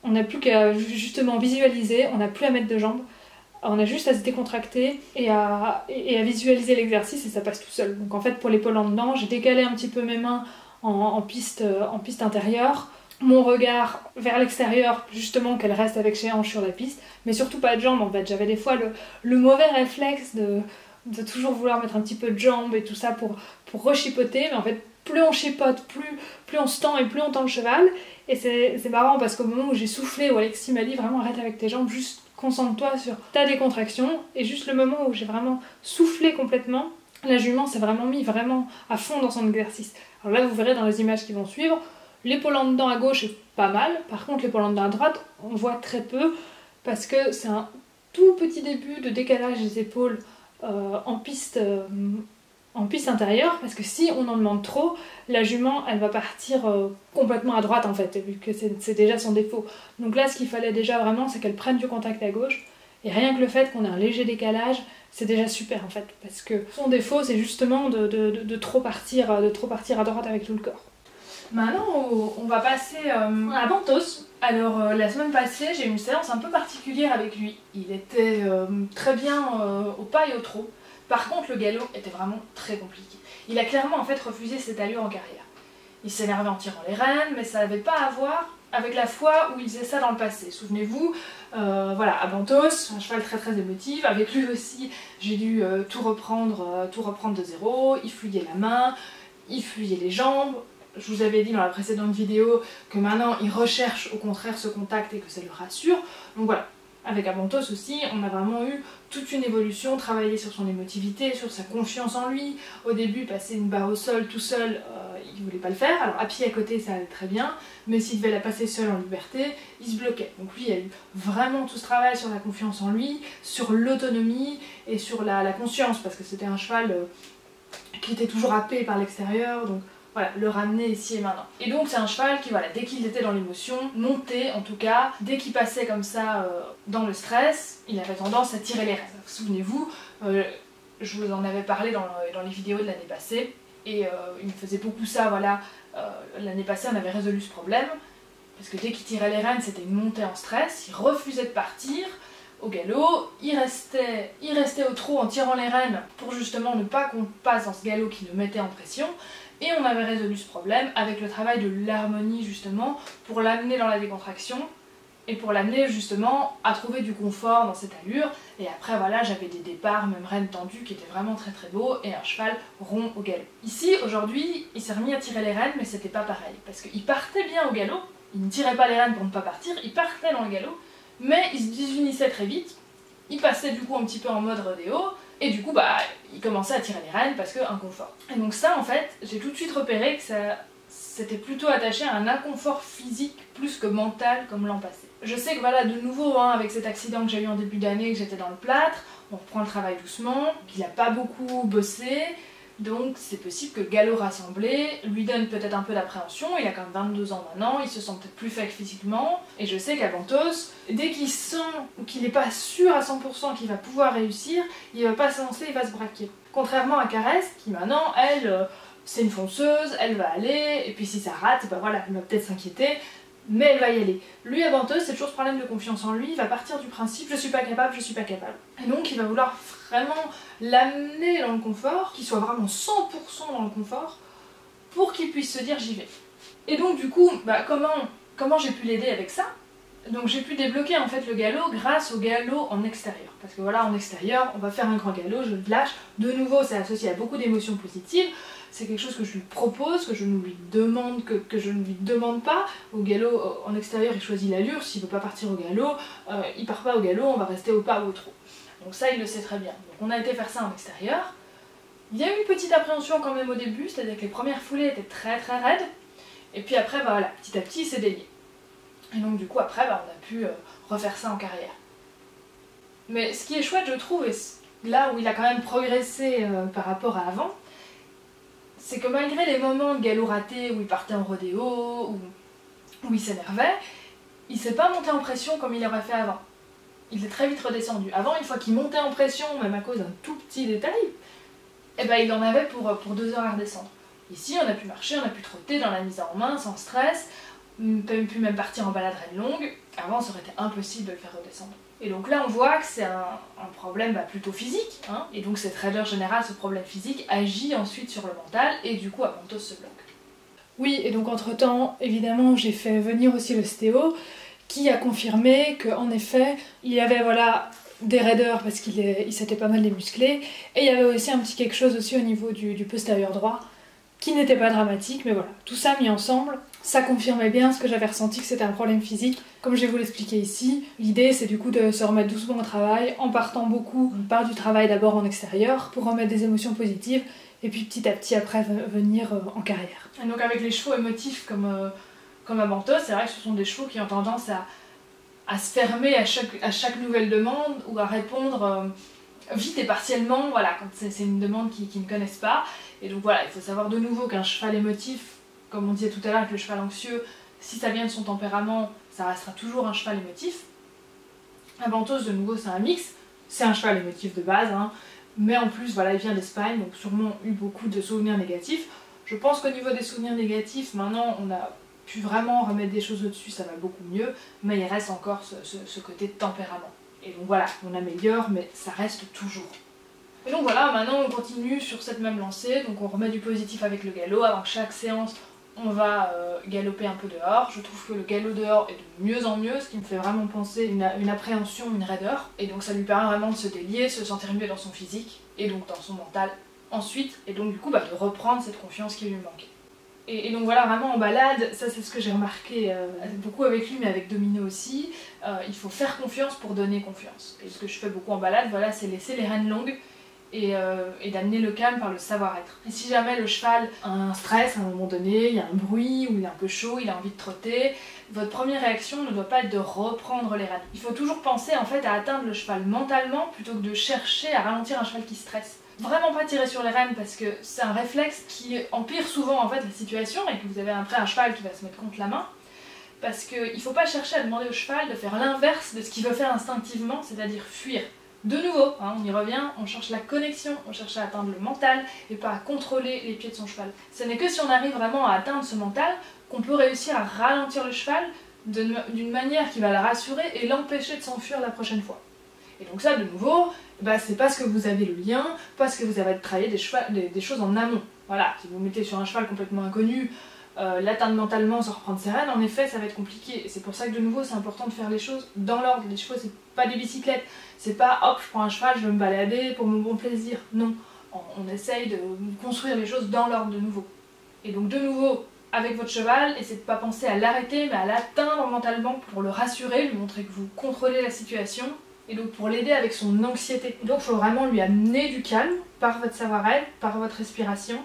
A: on n'a plus qu'à justement visualiser, on n'a plus à mettre de jambes, on a juste à se décontracter et à visualiser l'exercice et ça passe tout seul. Donc en fait pour l'épaule en dedans, j'ai décalé un petit peu mes mains en piste intérieure, mon regard vers l'extérieur, justement qu'elle reste avec ses hanches sur la piste, mais surtout pas de jambes en fait. J'avais des fois le mauvais réflexe de toujours vouloir mettre un petit peu de jambes et tout ça pour rechipoter, mais en fait plus on chipote, plus on se tend et plus on tend le cheval. Et c'est marrant parce qu'au moment où j'ai soufflé, où Alexis m'a dit vraiment arrête avec tes jambes, juste concentre-toi sur ta décontraction. Et juste le moment où j'ai vraiment soufflé complètement, la jument s'est vraiment mis vraiment à fond dans son exercice. Alors là vous verrez dans les images qui vont suivre, l'épaule en dedans à gauche est pas mal, par contre l'épaule en dedans à droite on voit très peu parce que c'est un tout petit début de décalage des épaules en piste intérieure, parce que si on en demande trop, la jument elle va partir complètement à droite en fait, vu que c'est déjà son défaut. Donc là ce qu'il fallait déjà vraiment c'est qu'elle prenne du contact à gauche, et rien que le fait qu'on ait un léger décalage, c'est déjà super en fait, parce que son défaut c'est justement de trop partir à droite avec tout le corps. Maintenant on va passer à Bantos. Alors la semaine passée j'ai eu une séance un peu particulière avec lui. Il était très bien au pas et au trot. Par contre le galop était vraiment très compliqué. Il a clairement en fait refusé cette allure en carrière. Il s'énervait en tirant les rênes, mais ça n'avait pas à voir avec la fois où il faisait ça dans le passé. Souvenez-vous, voilà, à Bantos, un cheval très très émotif, avec lui aussi j'ai dû tout reprendre de zéro, il fouillait la main, il fouillait les jambes. Je vous avais dit dans la précédente vidéo que maintenant il recherche au contraire ce contact et que ça le rassure. Donc voilà, avec Abantos aussi, on a vraiment eu toute une évolution, travailler sur son émotivité, sur sa confiance en lui. Au début, passer une barre au sol tout seul, il voulait pas le faire. Alors à pied à côté, ça allait très bien, mais s'il devait la passer seul en liberté, il se bloquait. Donc lui, il a eu vraiment tout ce travail sur la confiance en lui, sur l'autonomie et sur la conscience, parce que c'était un cheval qui était toujours happé par l'extérieur, donc voilà, le ramener ici et maintenant. Et donc c'est un cheval qui, voilà, dès qu'il était dans l'émotion, montait en tout cas, dès qu'il passait comme ça dans le stress, il avait tendance à tirer les rênes. Souvenez-vous, je vous en avais parlé dans les vidéos de l'année passée, et il me faisait beaucoup ça, voilà. L'année passée on avait résolu ce problème, parce que dès qu'il tirait les rênes, c'était une montée en stress, il refusait de partir au galop, il restait au trot en tirant les rênes pour justement ne pas qu'on passe dans ce galop qui le mettait en pression. Et on avait résolu ce problème avec le travail de l'harmonie justement pour l'amener dans la décontraction et pour l'amener justement à trouver du confort dans cette allure. Et après voilà, j'avais des départs, même rênes tendues, qui étaient vraiment très très beaux, et un cheval rond au galop. Ici aujourd'hui, il s'est remis à tirer les rênes, mais c'était pas pareil, parce qu'il partait bien au galop, il ne tirait pas les rênes pour ne pas partir, il partait dans le galop, mais il se désunissait très vite, il passait du coup un petit peu en mode rodéo, et du coup, bah, il commençait à tirer les rênes parce que inconfort. Et donc ça, en fait, j'ai tout de suite repéré que c'était plutôt attaché à un inconfort physique plus que mental comme l'an passé. Je sais que voilà, de nouveau, hein, avec cet accident que j'ai eu en début d'année, que j'étais dans le plâtre, on reprend le travail doucement, qu'il n'a pas beaucoup bossé, donc c'est possible que le galop rassemblé lui donne peut-être un peu d'appréhension. Il a quand même 22 ans maintenant, il se sent peut-être plus faible physiquement, et je sais qu'à Bantos, dès qu'il sent qu'il n'est pas sûr à 100% qu'il va pouvoir réussir, il va pas se lancer, il va se braquer. Contrairement à Caresse, qui maintenant, elle, c'est une fonceuse, elle va aller, et puis si ça rate, bah voilà, elle va peut-être s'inquiéter, mais elle va y aller. Lui à Bantos, c'est toujours ce problème de confiance en lui, il va partir du principe je suis pas capable, je suis pas capable. Et donc il va vouloir vraiment l'amener dans le confort, qu'il soit vraiment 100% dans le confort, pour qu'il puisse se dire j'y vais. Et donc du coup, bah, comment j'ai pu l'aider avec ça? Donc j'ai pu débloquer en fait le galop grâce au galop en extérieur. Parce que voilà, en extérieur, on va faire un grand galop, je le lâche. De nouveau, c'est associé à beaucoup d'émotions positives. C'est quelque chose que je lui propose, que je ne lui demande, que je ne lui demande pas. Au galop en extérieur, il choisit l'allure. S'il ne veut pas partir au galop, il part pas au galop, on va rester au pas ou au trot. Donc ça, il le sait très bien. Donc on a été faire ça en extérieur. Il y a eu une petite appréhension quand même au début, c'est-à-dire que les premières foulées étaient très très raides. Et puis après, bah, voilà, petit à petit, il s'est délié. Et donc du coup, après, bah, on a pu refaire ça en carrière. Mais ce qui est chouette, je trouve, et là où il a quand même progressé par rapport à avant, c'est que malgré les moments de galop raté où il partait en rodéo, où il s'énervait, il s'est pas monté en pression comme il aurait fait avant. Il est très vite redescendu. Avant, une fois qu'il montait en pression, même à cause d'un tout petit détail, eh ben, il en avait pour 2 heures à redescendre. Ici, on a pu marcher, on a pu trotter dans la mise en main, sans stress, on a pu même partir en balade reine longue. Avant, ça aurait été impossible de le faire redescendre. Et donc là, on voit que c'est un problème plutôt physique, hein, et donc cette raideur générale, ce problème physique, agit ensuite sur le mental, et du coup, Abantos se bloque. Oui, et donc entre-temps, évidemment, j'ai fait venir aussi l'ostéo, qui a confirmé qu'en effet, il y avait voilà, des raideurs parce qu'il s'était pas mal démusclé, et il y avait aussi un petit quelque chose aussi au niveau du postérieur droit, qui n'était pas dramatique, mais voilà, tout ça mis ensemble, ça confirmait bien ce que j'avais ressenti, que c'était un problème physique. Comme je vais vous l'expliquer ici, l'idée c'est du coup de se remettre doucement au travail, en partant beaucoup, on part du travail d'abord en extérieur, pour remettre des émotions positives, et puis petit à petit après venir en carrière. Et donc avec les chevaux émotifs comme Avantos, c'est vrai que ce sont des chevaux qui ont tendance à se fermer à chaque nouvelle demande, ou à répondre vite et partiellement, voilà, quand c'est une demande qu'ils ne connaissent pas. Et donc voilà, il faut savoir de nouveau qu'un cheval émotif, comme on disait tout à l'heure avec le cheval anxieux, si ça vient de son tempérament, ça restera toujours un cheval émotif. Avantos, de nouveau, c'est un mix, c'est un cheval émotif de base, hein, mais en plus, voilà, il vient d'Espagne, donc sûrement eu beaucoup de souvenirs négatifs. Je pense qu'au niveau des souvenirs négatifs, maintenant, on a pu vraiment remettre des choses au-dessus, ça va beaucoup mieux, mais il reste encore ce côté de tempérament. Et donc voilà, on améliore, mais ça reste toujours. Et donc voilà, maintenant on continue sur cette même lancée, donc on remet du positif avec le galop. Avant chaque séance, on va galoper un peu dehors. Je trouve que le galop dehors est de mieux en mieux, ce qui me fait vraiment penser une appréhension, une raideur. Et donc ça lui permet vraiment de se délier, de se sentir mieux dans son physique, et donc dans son mental ensuite, et donc du coup de reprendre cette confiance qui lui manquait. Et donc voilà, vraiment en balade, ça c'est ce que j'ai remarqué beaucoup avec lui, mais avec Domino aussi, il faut faire confiance pour donner confiance. Et ce que je fais beaucoup en balade, voilà, c'est laisser les rênes longues et d'amener le calme par le savoir-être. Et si jamais le cheval a un stress à un moment donné, il y a un bruit, ou il est un peu chaud, il a envie de trotter, votre première réaction ne doit pas être de reprendre les rênes. Il faut toujours penser en fait à atteindre le cheval mentalement plutôt que de chercher à ralentir un cheval qui stresse. Vraiment pas tirer sur les rênes parce que c'est un réflexe qui empire souvent en fait la situation et que vous avez après un cheval qui va se mettre contre la main, parce qu'il faut pas chercher à demander au cheval de faire l'inverse de ce qu'il veut faire instinctivement, c'est-à-dire fuir. De nouveau, hein, on y revient, on cherche la connexion, on cherche à atteindre le mental et pas à contrôler les pieds de son cheval. Ce n'est que si on arrive vraiment à atteindre ce mental qu'on peut réussir à ralentir le cheval d'une manière qui va la rassurer et l'empêcher de s'enfuir la prochaine fois. Et donc ça, de nouveau, c'est parce que vous avez le lien, parce que vous avez travaillé des choses en amont. Voilà, si vous mettez sur un cheval complètement inconnu, l'atteindre mentalement sans reprendre ses rênes, en effet, ça va être compliqué. Et c'est pour ça que de nouveau, c'est important de faire les choses dans l'ordre. Les chevaux, c'est pas des bicyclettes. C'est pas hop, je prends un cheval, je veux me balader pour mon bon plaisir. Non, on essaye de construire les choses dans l'ordre de nouveau. Et donc de nouveau, avec votre cheval, essayez de pas penser à l'arrêter, mais à l'atteindre mentalement pour le rassurer, lui montrer que vous contrôlez la situation. Et donc pour l'aider avec son anxiété. Donc il faut vraiment lui amener du calme par votre savoir-être, par votre respiration,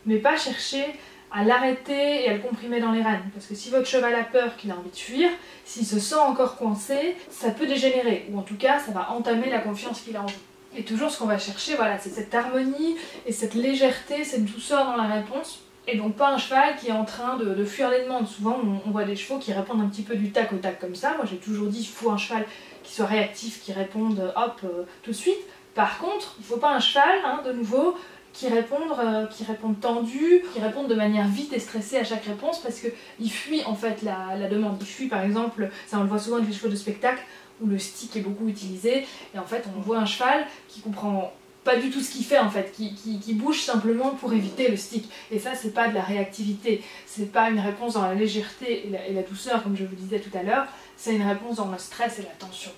A: mais pas chercher à l'arrêter et à le comprimer dans les rênes. Parce que si votre cheval a peur, qu'il a envie de fuir, s'il se sent encore coincé, ça peut dégénérer, ou en tout cas ça va entamer la confiance qu'il a en vous. Et toujours ce qu'on va chercher, voilà, c'est cette harmonie et cette légèreté, cette douceur dans la réponse. Et donc pas un cheval qui est en train de fuir les demandes. Souvent on voit des chevaux qui répondent un petit peu du tac au tac comme ça. Moi j'ai toujours dit il faut un cheval qui soit réactif, qui réponde hop tout de suite. Par contre, il ne faut pas un cheval, hein, de nouveau, qui réponde tendu, qui réponde de manière vite et stressée à chaque réponse parce qu'il fuit en fait la demande. Il fuit par exemple, ça on le voit souvent avec les chevaux de spectacle où le stick est beaucoup utilisé et en fait on voit un cheval qui comprend pas du tout ce qu'il fait en fait, qui bouge simplement pour éviter le stick. Et ça c'est pas de la réactivité, c'est pas une réponse dans la légèreté et la douceur comme je vous disais tout à l'heure, c'est une réponse dans le stress et la tension.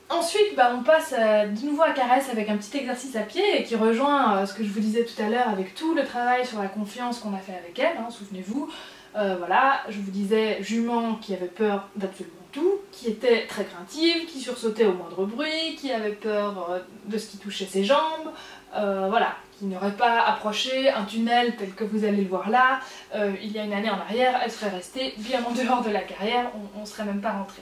A: Ensuite, on passe de nouveau à caresse avec un petit exercice à pied et qui rejoint ce que je vous disais tout à l'heure avec tout le travail sur la confiance qu'on a fait avec elle, hein, souvenez-vous. Voilà, je vous disais jument qui avait peur d'absolument tout, qui était très craintive, qui sursautait au moindre bruit, qui avait peur de ce qui touchait ses jambes, voilà, qui n'aurait pas approché un tunnel tel que vous allez le voir là. Il y a une année en arrière, elle serait restée bien en dehors de la carrière, on ne serait même pas rentré.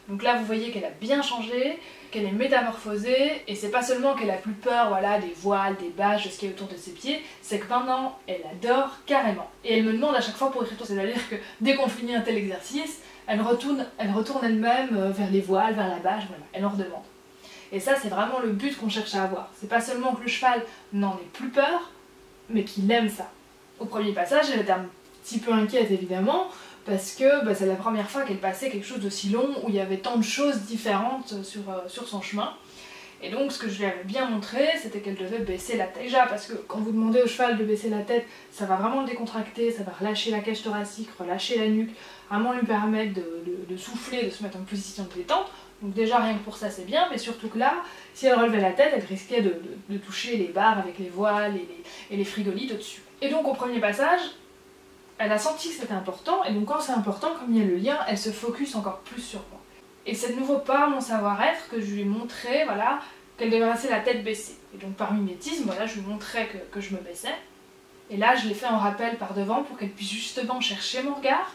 A: Donc là vous voyez qu'elle a bien changé, qu'elle est métamorphosée, et c'est pas seulement qu'elle a plus peur voilà, des voiles, des bâches, de ce qui est autour de ses pieds, c'est que maintenant elle adore carrément. Et elle me demande à chaque fois pour écrire, c'est-à-dire que dès qu'on finit un tel exercice, elle retourne elle-même vers les voiles, vers la bâche, voilà, elle en redemande. Et ça c'est vraiment le but qu'on cherche à avoir. C'est pas seulement que le cheval n'en ait plus peur, mais qu'il aime ça. Au premier passage, elle était un petit peu inquiète évidemment, parce que c'est la première fois qu'elle passait quelque chose d'aussi long où il y avait tant de choses différentes sur son chemin. Et donc ce que je lui avais bien montré, c'était qu'elle devait baisser la tête. Déjà parce que quand vous demandez au cheval de baisser la tête, ça va vraiment le décontracter, ça va relâcher la cage thoracique, relâcher la nuque, vraiment lui permettre de souffler, de se mettre en position de détente. Donc déjà rien que pour ça c'est bien, mais surtout que là, si elle relevait la tête, elle risquait de toucher les barres avec les voiles et les frigolites au-dessus. Et donc au premier passage, elle a senti que c'était important, et donc quand c'est important, comme il y a le lien, elle se focus encore plus sur moi. Et c'est de nouveau par mon savoir-être que je lui ai montré, voilà, qu'elle devait rester la tête baissée. Et donc par mimétisme, voilà, je lui montrais que je me baissais. Et là, je l'ai fait en rappel par devant pour qu'elle puisse justement chercher mon regard.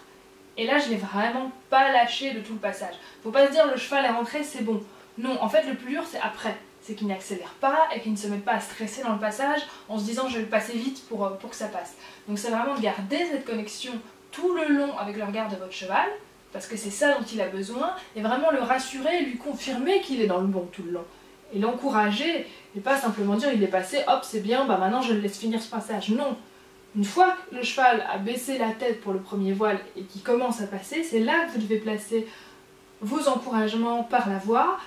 A: Et là, je l'ai vraiment pas lâché de tout le passage. Faut pas se dire le cheval est rentré, c'est bon. Non, en fait, le plus dur, c'est après. C'est qu'il n'accélère pas et qu'il ne se mette pas à stresser dans le passage en se disant je vais le passer vite pour que ça passe. Donc c'est vraiment de garder cette connexion tout le long avec le regard de votre cheval, parce que c'est ça dont il a besoin, et vraiment le rassurer et lui confirmer qu'il est dans le bon tout le long. Et l'encourager, et pas simplement dire il est passé, hop c'est bien, bah maintenant je le laisse finir ce passage. Non, une fois que le cheval a baissé la tête pour le premier voile et qu'il commence à passer, c'est là que vous devez placer vos encouragements par la voix,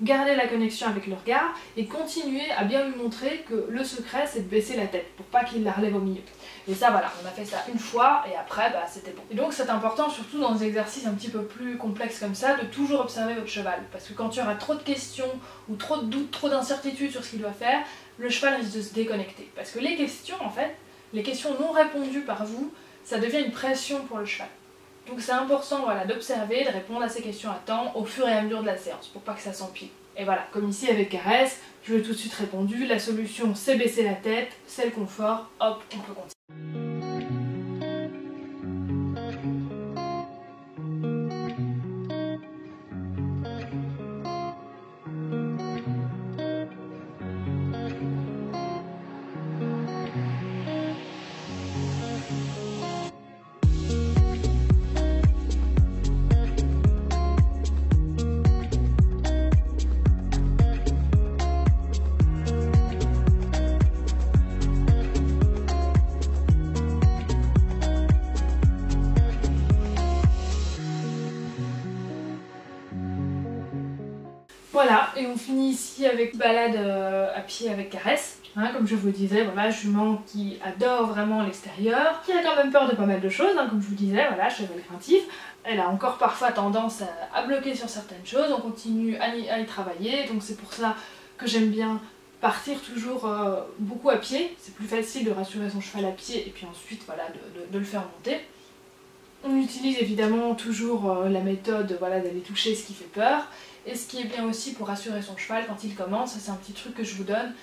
A: garder la connexion avec le regard et continuer à bien lui montrer que le secret c'est de baisser la tête pour pas qu'il la relève au milieu. Et ça voilà, on a fait ça une fois et après bah, c'était bon. Et donc c'est important surtout dans des exercices un petit peu plus complexes comme ça de toujours observer votre cheval, parce que quand il y aura trop de questions ou trop de doutes, trop d'incertitudes sur ce qu'il doit faire, le cheval risque de se déconnecter. Parce que les questions en fait, les questions non répondues par vous, ça devient une pression pour le cheval. Donc c'est important voilà, d'observer, de répondre à ces questions à temps au fur et à mesure de la séance, pour pas que ça s'empile. Et voilà, comme ici avec Caresse, je lui ai tout de suite répondu, la solution c'est baisser la tête, c'est le confort, hop, on peut continuer. Voilà, et on finit ici avec balade à pied avec Caresse. Hein, comme je vous disais, voilà, jument qui adore vraiment l'extérieur, qui a quand même peur de pas mal de choses, hein, comme je vous disais, voilà, cheval craintif. Elle a encore parfois tendance à bloquer sur certaines choses, on continue à y travailler, donc c'est pour ça que j'aime bien partir toujours beaucoup à pied. C'est plus facile de rassurer son cheval à pied et puis ensuite voilà, de le faire monter. On utilise évidemment toujours la méthode voilà, d'aller toucher ce qui fait peur. Et ce qui est bien aussi pour rassurer son cheval quand il commence, c'est un petit truc que je vous donne,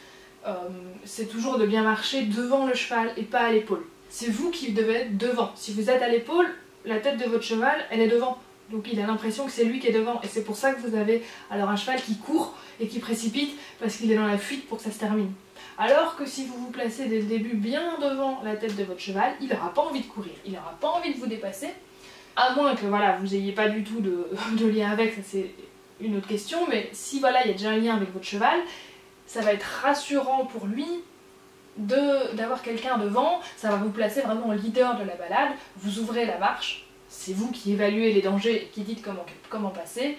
A: c'est toujours de bien marcher devant le cheval et pas à l'épaule. C'est vous qui devez être devant. Si vous êtes à l'épaule, la tête de votre cheval, elle est devant. Donc il a l'impression que c'est lui qui est devant. Et c'est pour ça que vous avez alors un cheval qui court et qui précipite parce qu'il est dans la fuite pour que ça se termine. Alors que si vous vous placez dès le début bien devant la tête de votre cheval, il n'aura pas envie de courir, il n'aura pas envie de vous dépasser. À moins que voilà, vous n'ayez pas du tout de lien avec, ça c'est une autre question, mais si voilà, il y a déjà un lien avec votre cheval, ça va être rassurant pour lui d'avoir quelqu'un devant, ça va vous placer vraiment en leader de la balade, vous ouvrez la marche, c'est vous qui évaluez les dangers et qui dites comment passer,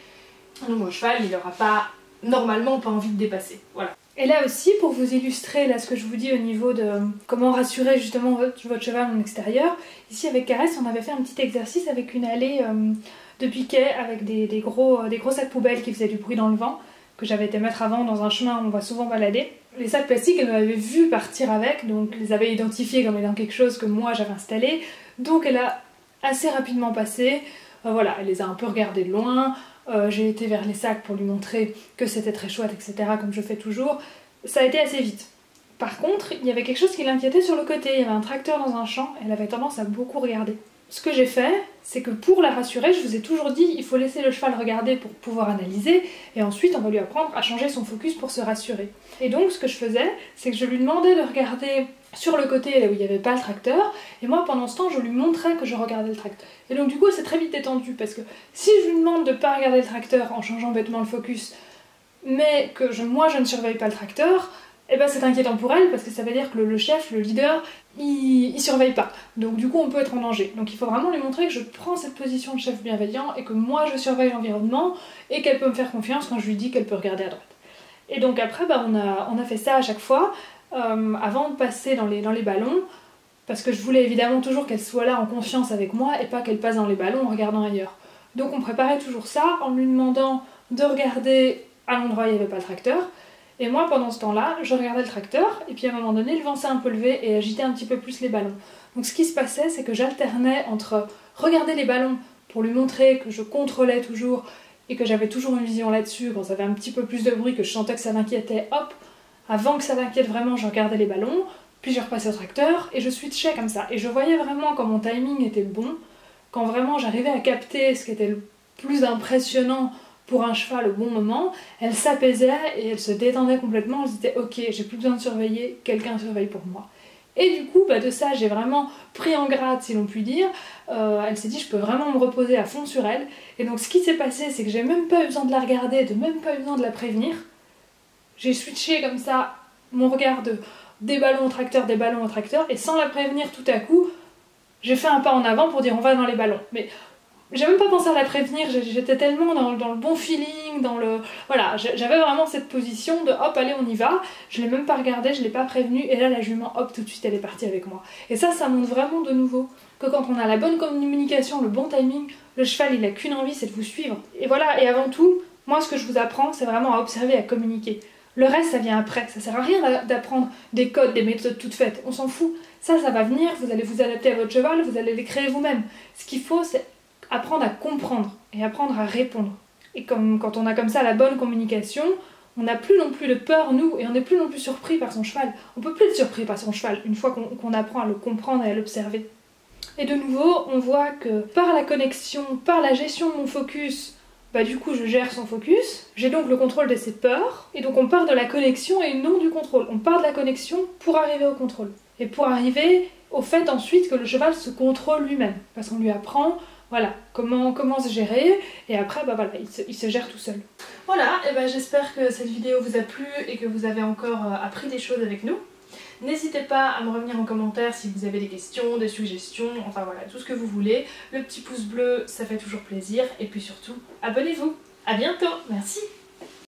A: donc votre cheval il n'aura pas, normalement pas envie de dépasser, voilà. Et là aussi, pour vous illustrer là, ce que je vous dis au niveau de comment rassurer justement votre cheval en extérieur, ici avec Caresse on avait fait un petit exercice avec une allée de piquet avec des gros sacs poubelles qui faisaient du bruit dans le vent, que j'avais été mettre avant dans un chemin où on va souvent balader. Les sacs plastiques, elle m'avait vu partir avec, donc les avait identifiés comme étant quelque chose que moi j'avais installé, donc elle a assez rapidement passé, voilà, elle les a un peu regardés de loin, j'ai été vers les sacs pour lui montrer que c'était très chouette, etc., comme je fais toujours, ça a été assez vite. Par contre, il y avait quelque chose qui l'inquiétait sur le côté, il y avait un tracteur dans un champ, elle avait tendance à beaucoup regarder. Ce que j'ai fait, c'est que pour la rassurer, je vous ai toujours dit il faut laisser le cheval regarder pour pouvoir analyser, et ensuite on va lui apprendre à changer son focus pour se rassurer. Et donc ce que je faisais, c'est que je lui demandais de regarder sur le côté là où il n'y avait pas le tracteur, et moi pendant ce temps je lui montrais que je regardais le tracteur. Et donc du coup c'est très vite détendu, parce que si je lui demande de ne pas regarder le tracteur en changeant bêtement le focus, mais que moi je ne surveille pas le tracteur, et ben c'est inquiétant pour elle parce que ça veut dire que le chef, le leader, il surveille pas. Donc du coup on peut être en danger. Donc il faut vraiment lui montrer que je prends cette position de chef bienveillant et que moi je surveille l'environnement et qu'elle peut me faire confiance quand je lui dis qu'elle peut regarder à droite. Et donc après on a fait ça à chaque fois avant de passer dans les ballons, parce que je voulais évidemment toujours qu'elle soit là en confiance avec moi et pas qu'elle passe dans les ballons en regardant ailleurs. Donc on préparait toujours ça en lui demandant de regarder à l'endroit où il n'y avait pas le tracteur. Et moi, pendant ce temps-là, je regardais le tracteur, et puis à un moment donné, le vent s'est un peu levé et agitait un petit peu plus les ballons. Donc ce qui se passait, c'est que j'alternais entre regarder les ballons pour lui montrer que je contrôlais toujours et que j'avais toujours une vision là-dessus, quand ça avait un petit peu plus de bruit, que je sentais que ça l'inquiétait, hop, avant que ça l'inquiète vraiment, je regardais les ballons, puis je repassais au tracteur, et je switchais comme ça. Et je voyais vraiment quand mon timing était bon, quand vraiment j'arrivais à capter ce qui était le plus impressionnant pour un cheval au bon moment, elle s'apaisait et elle se détendait complètement, elle se disait ok, j'ai plus besoin de surveiller, quelqu'un surveille pour moi. Et du coup, de ça, j'ai vraiment pris en grade, si l'on peut dire. Elle s'est dit, je peux vraiment me reposer à fond sur elle. Et donc ce qui s'est passé, c'est que j'ai même pas eu besoin de la regarder, même pas eu besoin de la prévenir. J'ai switché comme ça mon regard des ballons au tracteur, et sans la prévenir tout à coup, j'ai fait un pas en avant pour dire on va dans les ballons. Mais j'ai même pas pensé à la prévenir, j'étais tellement dans le bon feeling, voilà, j'avais vraiment cette position de hop, allez, on y va. Je l'ai même pas regardé, je l'ai pas prévenue, et là, la jument, hop, tout de suite, elle est partie avec moi. Et ça montre vraiment de nouveau que quand on a la bonne communication, le bon timing, le cheval, il a qu'une envie, c'est de vous suivre. Et voilà, et avant tout, moi, ce que je vous apprends, c'est vraiment à observer, à communiquer. Le reste, ça vient après, ça sert à rien d'apprendre des codes, des méthodes toutes faites, on s'en fout. Ça va venir, vous allez vous adapter à votre cheval, vous allez les créer vous-même. Ce qu'il faut, c'est apprendre à comprendre et apprendre à répondre. Et quand on a comme ça la bonne communication, on n'a plus non plus de peur, nous, et on n'est plus non plus surpris par son cheval. On peut plus être surpris par son cheval une fois qu'on apprend à le comprendre et à l'observer. Et de nouveau, on voit que par la connexion, par la gestion de mon focus, du coup je gère son focus, j'ai donc le contrôle de ses peurs, et donc on part de la connexion et non du contrôle. On part de la connexion pour arriver au contrôle. Et pour arriver au fait ensuite que le cheval se contrôle lui-même, parce qu'on lui apprend voilà, comment se gérer, et après voilà, il se gère tout seul. Voilà, et j'espère que cette vidéo vous a plu et que vous avez encore appris des choses avec nous. N'hésitez pas à me revenir en commentaire si vous avez des questions, des suggestions, enfin voilà, tout ce que vous voulez. Le petit pouce bleu, ça fait toujours plaisir, et puis surtout, abonnez-vous. À bientôt, merci.